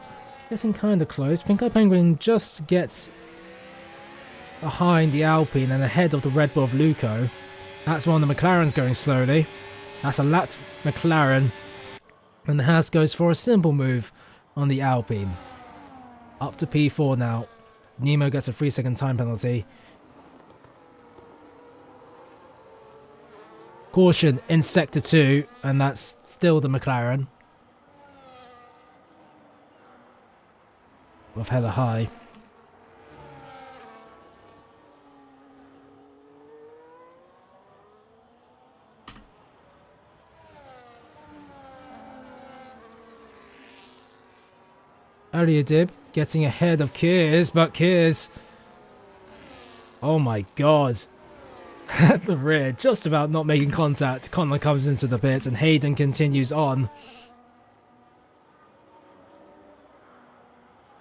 getting kind of close. Pink Eye Penguin just gets behind the Alpine and ahead of the Red Bull of Luco. That's one of the McLarens going slowly. That's a lapped McLaren. And the Haas goes for a simple move on the Alpine. Up to P4 now. Nemo gets a 3-second time penalty. Caution in Sector 2, and that's still the McLaren. Of Heather High. Aliodib getting ahead of Kears, but Kears, oh my god, at the rear, just about not making contact. Connor comes into the pits and Hayden continues on.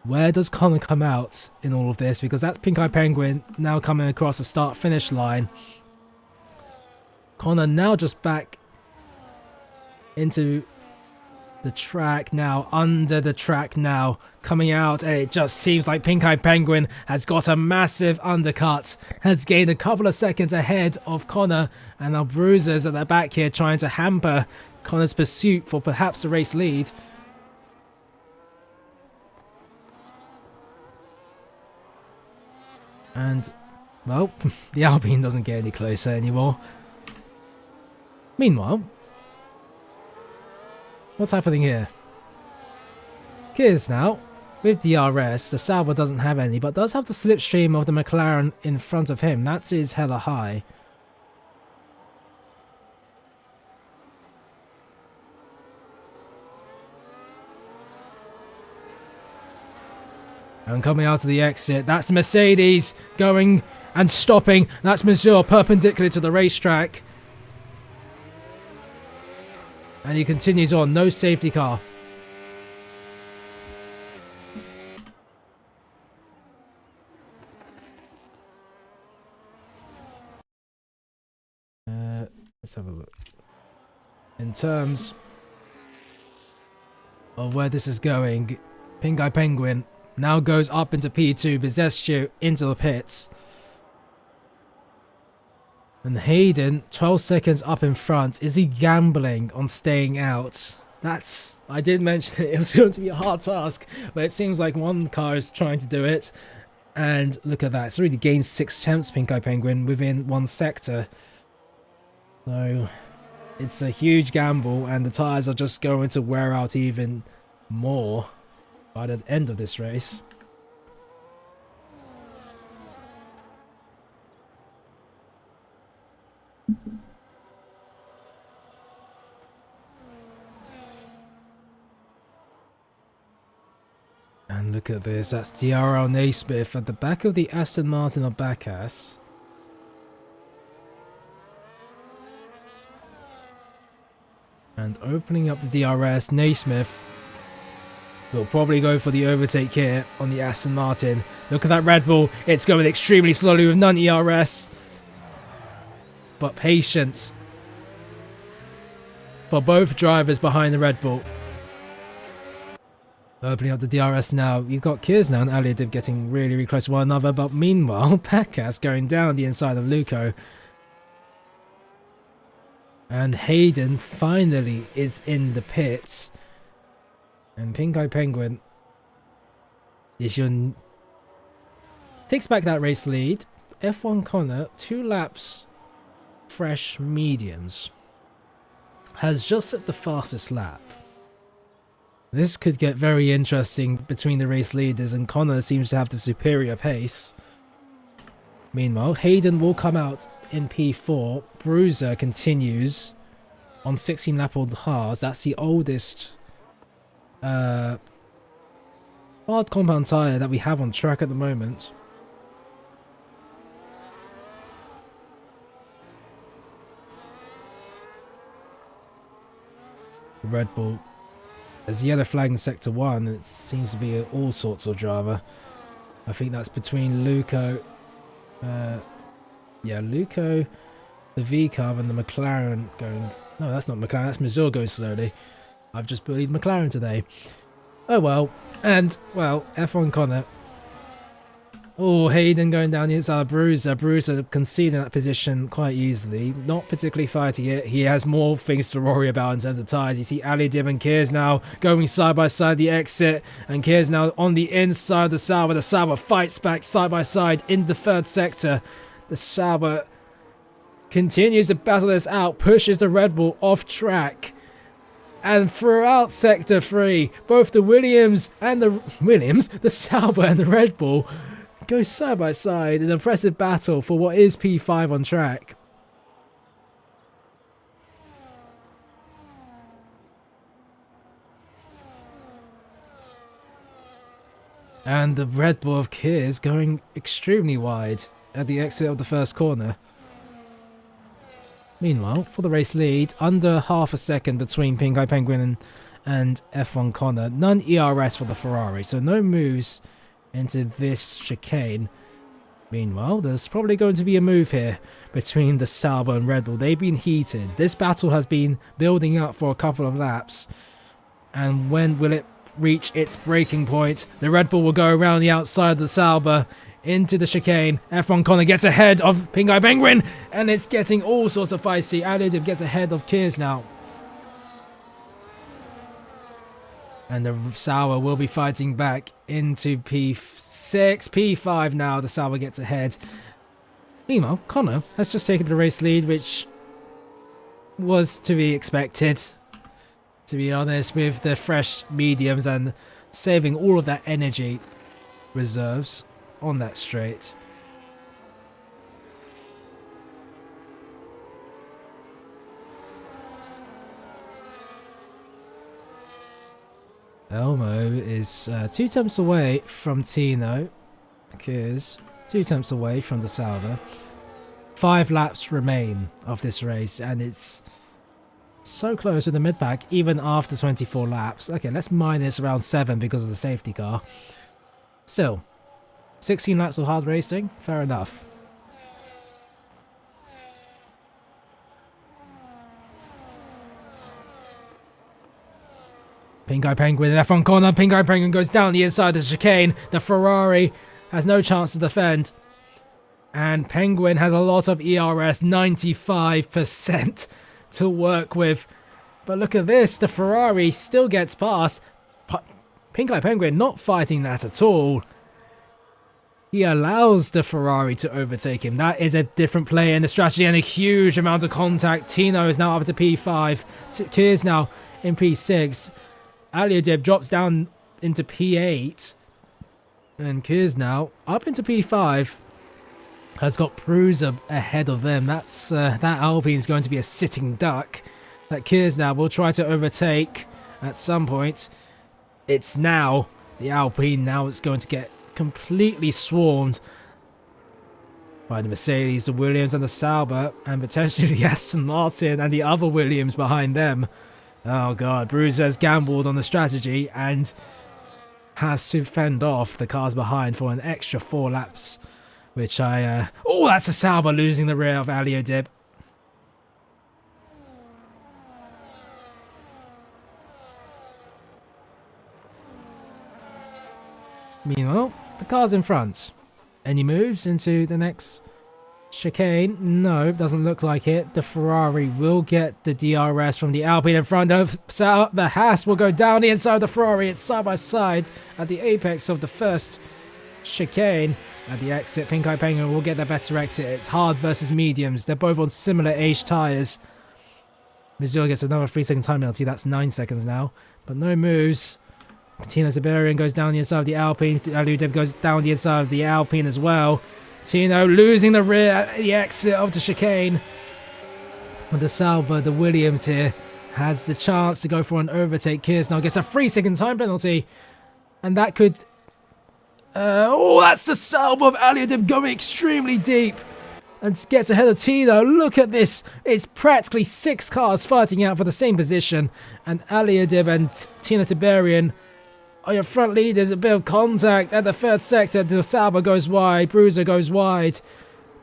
Where does Connor come out in all of this? Because that's Pink Eye Penguin now coming across the start-finish line. Connor now just back into the track now, under the track now, coming out, and it just seems like Pink Eye Penguin has got a massive undercut, has gained a couple of seconds ahead of Connor, and now Bruisers at the back here trying to hamper Connor's pursuit for perhaps the race lead. And, well, the Alpine doesn't get any closer anymore. Meanwhile, what's happening here? Kears now, with DRS, the Sauber doesn't have any, but does have the slipstream of the McLaren in front of him. That is hella high. And coming out of the exit, that's Mercedes going and stopping. That's Mazur perpendicular to the racetrack. And he continues on, no safety car. Let's have a look. In terms of where this is going, Pink Eye Penguin now goes up into P2, Bizescu into the pits. And Hayden, 12 seconds up in front. Is he gambling on staying out? That's... I did mention it was going to be a hard task, but it seems like one car is trying to do it. And look at that. It's already gained 6 temps, Pink Eye Penguin, within one sector. So it's a huge gamble, and the tyres are just going to wear out even more by the end of this race. And look at this, that's DRL Naismith at the back of the Aston Martin of Bacchus. And opening up the DRS, Naismith will probably go for the overtake here on the Aston Martin. Look at that Red Bull, it's going extremely slowly with none ERS. But patience for both drivers behind the Red Bull. Opening up the DRS now, you've got Kiers now and Aliadib getting really, really close to one another, but meanwhile, Bacchus going down the inside of Luco. And Hayden finally is in the pits. And Pink Eye Penguin is your... takes back that race lead. F1 Connor, 2 laps fresh mediums. Has just set the fastest lap. This could get very interesting between the race leaders, and Connor seems to have the superior pace. Meanwhile, Hayden will come out in P4. Bruiser continues on 16 lap old hards. That's the oldest hard compound tyre that we have on track at the moment. The Red Bull. There's a yellow flag in Sector 1, and it seems to be all sorts of drama. I think that's between Luco, Luco, the V-Carb and the McLaren going... No, that's not McLaren, that's Missouri going slowly. I've just bullied McLaren today. Oh well, and, well, F1 Connor. Oh, Hayden going down the inside of Bruiser. Bruiser conceding that position quite easily. Not particularly fighting it. He has more things to worry about in terms of tyres. You see Aliadib and Kiers now going side by side the exit. And Kiers now on the inside of the Sauber. The Sauber fights back side by side in the third sector. The Sauber continues to battle this out. Pushes the Red Bull off track. And throughout Sector 3, both the the Sauber and the Red Bull go side by side in an impressive battle for what is P5 on track. And the Red Bull of Kiers going extremely wide at the exit of the first corner. Meanwhile, for the race lead, under half a second between Pink Eye Penguin and F1 Connor. None ERS for the Ferrari, so no moves into this chicane. Meanwhile, there's probably going to be a move here between the Sauber and Red Bull. They've been heated. This battle has been building up for a couple of laps. And when will it reach its breaking point? The Red Bull will go around the outside of the Sauber into the chicane. F1 Connor gets ahead of Pink Eye Penguin, and it's getting all sorts of feisty. Aliadib gets ahead of Kiers now. And the Sauber will be fighting back into P6, P5 now. The Sauber gets ahead. Meanwhile, Connor has just taken the race lead, which was to be expected, to be honest, with the fresh mediums and saving all of that energy reserves on that straight. Elmo is 2 temps away from Tino. Kiers 2 temps away from the Sauber. 5 laps remain of this race, and it's so close to the mid-pack even after 24 laps. Okay, let's minus around 7 because of the safety car. Still, 16 laps of hard racing, fair enough. Pink Eye Penguin in F1 corner. Pink Eye Penguin goes down the inside of the chicane. The Ferrari has no chance to defend. And Penguin has a lot of ERS, 95% to work with. But look at this, the Ferrari still gets past. Pink Eye Penguin not fighting that at all. He allows the Ferrari to overtake him. That is a different play in the strategy and a huge amount of contact. Tino is now up to P5. Keir's now in P6. Aliodib drops down into P8. And Keir's now up into P5. Has got Bruiser ahead of them. That's that Alpine's going to be a sitting duck. That Keir's now will try to overtake at some point. It's now the Alpine. Now it's going to get completely swarmed by the Mercedes, the Williams and the Sauber, and potentially the Aston Martin and the other Williams behind them. Oh god, Bruiser's gambled on the strategy and has to fend off the cars behind for an extra 4 laps. Which oh, that's a Sauber losing the rear of Aliodib. Meanwhile, the car's in front. Any moves into the next chicane? No, doesn't look like it. The Ferrari will get the DRS from the Alpine in front of the Haas will go down the inside of the Ferrari. It's side by side at the apex of the first chicane. At the exit, Pink Eye Penguin will get their better exit. It's hard versus mediums. They're both on similar age tyres. Missoula gets another 3-second time penalty. That's 9 seconds now. But no moves. Tino Siberian goes down the inside of the Alpine. Aliodib goes down the inside of the Alpine as well. Tino losing the rear at the exit of the chicane. But the Sauber, the Williams here, has the chance to go for an overtake. Keir's now gets a 3-second time penalty. And that could... oh, that's the Sauber of Aliodib going extremely deep. And gets ahead of Tino. Look at this. It's practically 6 cars fighting out for the same position. And Aliodib and Tino Siberian are your front leaders. A bit of contact at the 3rd sector. The Sauber goes wide. Bruiser goes wide.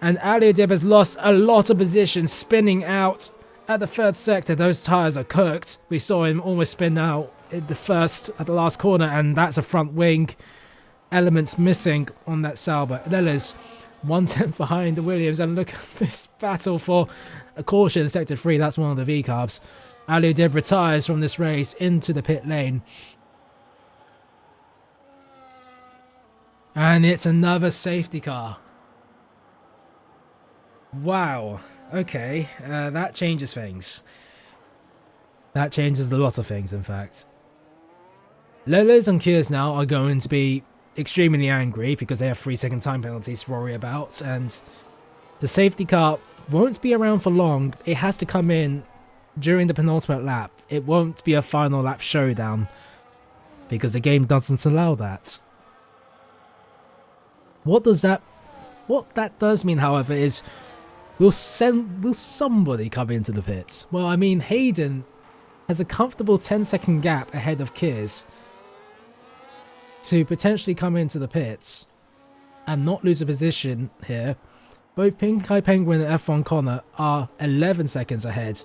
And Aliodib has lost a lot of position spinning out at the 3rd sector. Those tyres are cooked. We saw him almost spin out at the last corner. And that's a front wing. Elements missing on that Sauber. Lellers 1/10 behind the Williams, and look at this battle for a caution in sector 3. That's one of the V-carbs. Aliodib retires from this race into the pit lane. And it's another safety car. Wow. Okay, that changes things. That changes a lot of things, in fact. Lellers and Keir's now are going to be extremely angry because they have 3-second time penalties to worry about, and the safety car won't be around for long. It has to come in during the penultimate lap. It won't be a final lap showdown because the game doesn't allow that. What that does mean, however, is will somebody come into the pit? Well, I mean, Hayden has a comfortable 10-second gap ahead of Keir's to potentially come into the pits and not lose a position here. Both Pink Eye Penguin and F1 Connor are 11 seconds ahead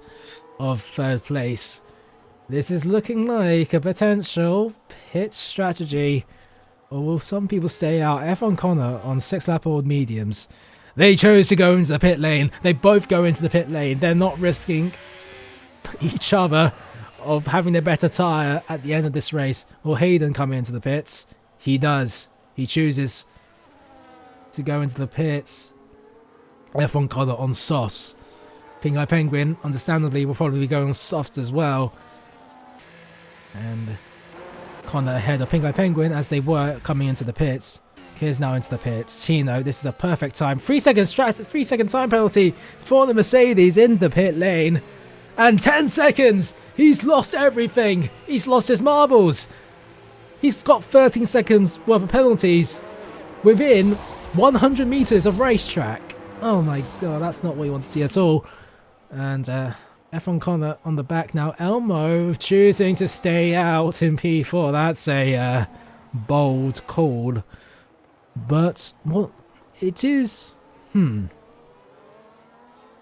of 3rd place. This is looking like a potential pit strategy. Or will some people stay out? F1 Connor on 6-lap-old mediums. They chose to go into the pit lane. They both go into the pit lane. They're not risking each other of having a better tyre at the end of this race. Will Hayden come into the pits? He does. He chooses to go into the pits. F1 Connor on softs. Pink Eye Penguin, understandably, will probably go on softs as well. And Connor ahead of Pink Eye Penguin as they were coming into the pits. Keir's now into the pits. Tino, this is a perfect time. 3-second time penalty for the Mercedes in the pit lane. And 10 seconds! He's lost everything! He's lost his marbles! He's got 13 seconds worth of penalties within 100 metres of racetrack. Oh my god, that's not what you want to see at all. And F1 Connor on the back now. Elmo choosing to stay out in P4. That's a bold call. But, well, it is...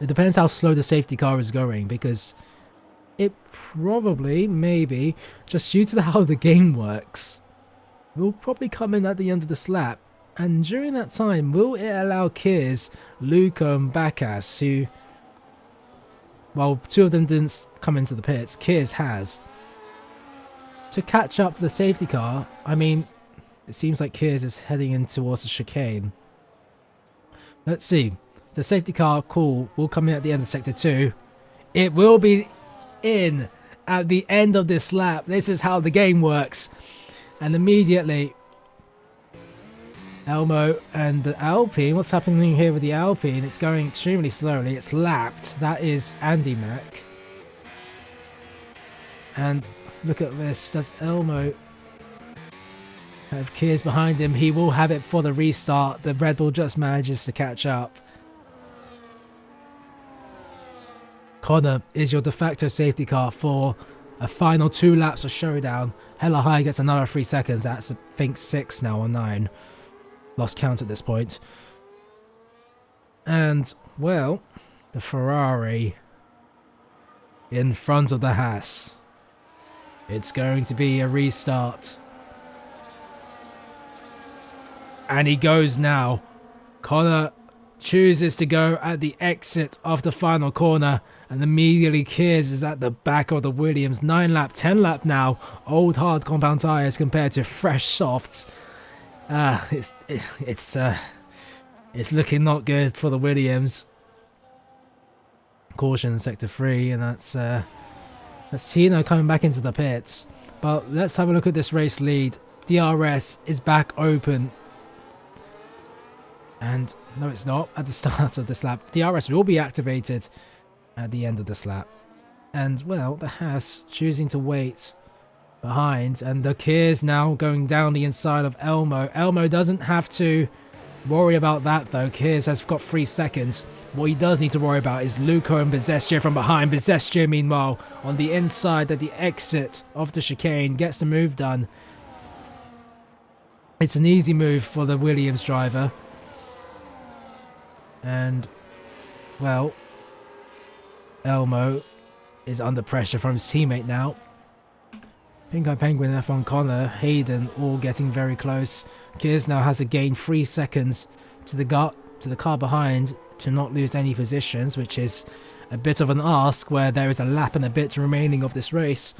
It depends how slow the safety car is going, because it probably, maybe, just due to how the game works, will probably come in at the end of this lap. And during that time, will it allow Kiers, Luca and Bacchus, who, well, two of them didn't come into the pits, Kiers has, to catch up to the safety car? I mean, it seems like Kiers is heading in towards the chicane. Let's see. The safety car call will come in at the end of Sector 2. It will be in at the end of this lap. This is how the game works. And immediately, Elmo and the Alpine. What's happening here with the Alpine? It's going extremely slowly. It's lapped. That is Andy Mack. And look at this. Does Elmo have Kiers behind him? He will have it for the restart. The Red Bull just manages to catch up. Connor is your de facto safety car for a final 2 laps of showdown. Hella High gets another 3 seconds. That's, I think, 6 now or 9. Lost count at this point. And, well, the Ferrari in front of the Haas. It's going to be a restart. And he goes now. Connor chooses to go at the exit of the final corner. And immediately Kiers is at the back of the Williams. 9 lap, 10 lap now. Old hard compound tyres compared to fresh softs. It's looking not good for the Williams. Caution in sector 3, and that's Tino coming back into the pits. But let's have a look at this race lead. DRS is back open. And no, it's not at the start of this lap. DRS will be activated at the end of this lap. And, well, the Haas choosing to wait behind. And the Kiers now going down the inside of Elmo. Elmo doesn't have to worry about that, though. Kiers has got 3 seconds. What he does need to worry about is Luco and Bezestia from behind. Bezestia, meanwhile, on the inside at the exit of the chicane, gets the move done. It's an easy move for the Williams driver. And, well, Elmo is under pressure from his teammate now. Pink Eye Penguin, F1 Connor, Hayden all getting very close. Kiers now has to gain 3 seconds to the car behind to not lose any positions, which is a bit of an ask where there is a lap and a bit remaining of this race.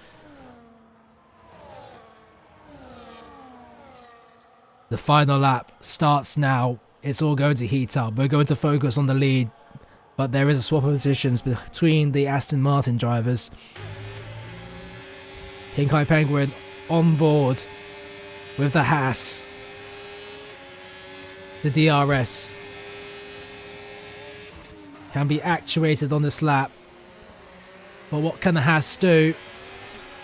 The final lap starts now. It's all going to heat up. We're going to focus on the lead, but there is a swap of positions between the Aston Martin drivers. Pink Eye Penguin on board with the Haas. The DRS can be actuated on this lap. But what can the Haas do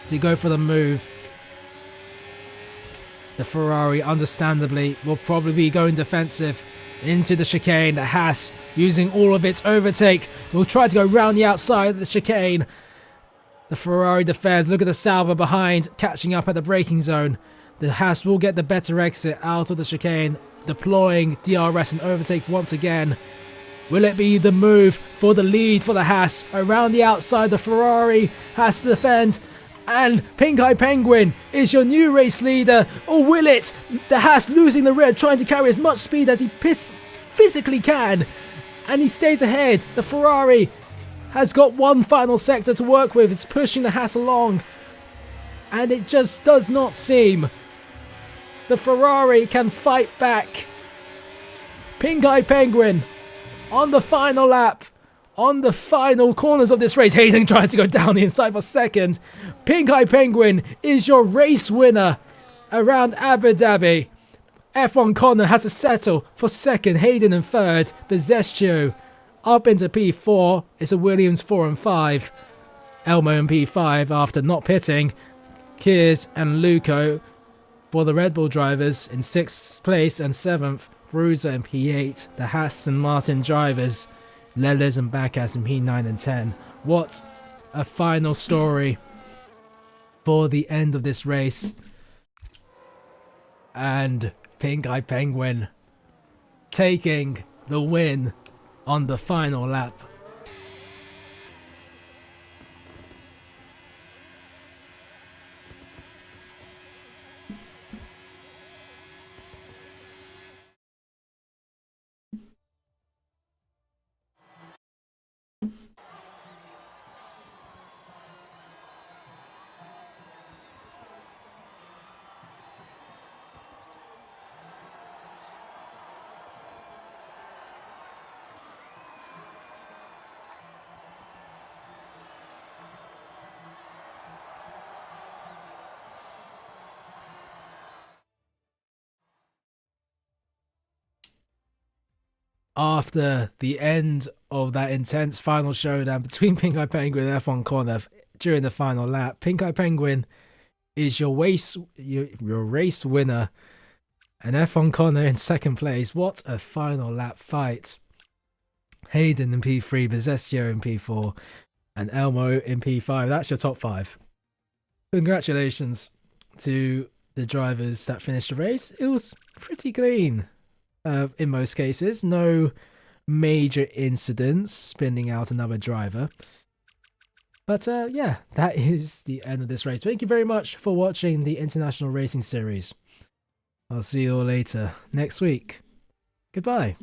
to go for the move? The Ferrari, understandably, will probably be going defensive into the chicane. The Haas, using all of its overtake, will try to go round the outside of the chicane. The Ferrari defends. Look at the Sauber behind, catching up at the braking zone. The Haas will get the better exit out of the chicane, deploying DRS and overtake once again. Will it be the move for the lead for the Haas? Around the outside, the Ferrari has to defend. And Pink Eye Penguin is your new race leader. Or will it? The Haas losing the red, trying to carry as much speed as he physically can. And he stays ahead. The Ferrari has got one final sector to work with. It's pushing the Haas along. And it just does not seem the Ferrari can fight back. Pink Eye Penguin on the final lap. On the final corners of this race, Hayden tries to go down the inside for second. Pink Eye Penguin is your race winner around Abu Dhabi. F1 Connor has to settle for second, Hayden in third. Bezestio up into P4. It's a Williams 4 and 5. Elmo in P5 after not pitting. Kiers and Luco for the Red Bull drivers in 6th place and 7th. Bruiser in P8. The Aston Martin drivers, Lellers and Bacchus in P9 and 10. What a final story for the end of this race. And Pink Eye Penguin taking the win on the final lap. after the end of that intense final showdown between Pink Eye Penguin and F1 Corner during the final lap. Pink Eye Penguin is your race winner, and F1 Corner in second place. What a final lap fight. Hayden in P3, Bezestio in P4, and Elmo in P5. That's your top 5. Congratulations to the drivers that finished the race. It was pretty clean in most cases. No major incidents spinning out another driver. But yeah, that is the end of this race. Thank you very much for watching the International Racing Series. I'll see you all later next week. Goodbye.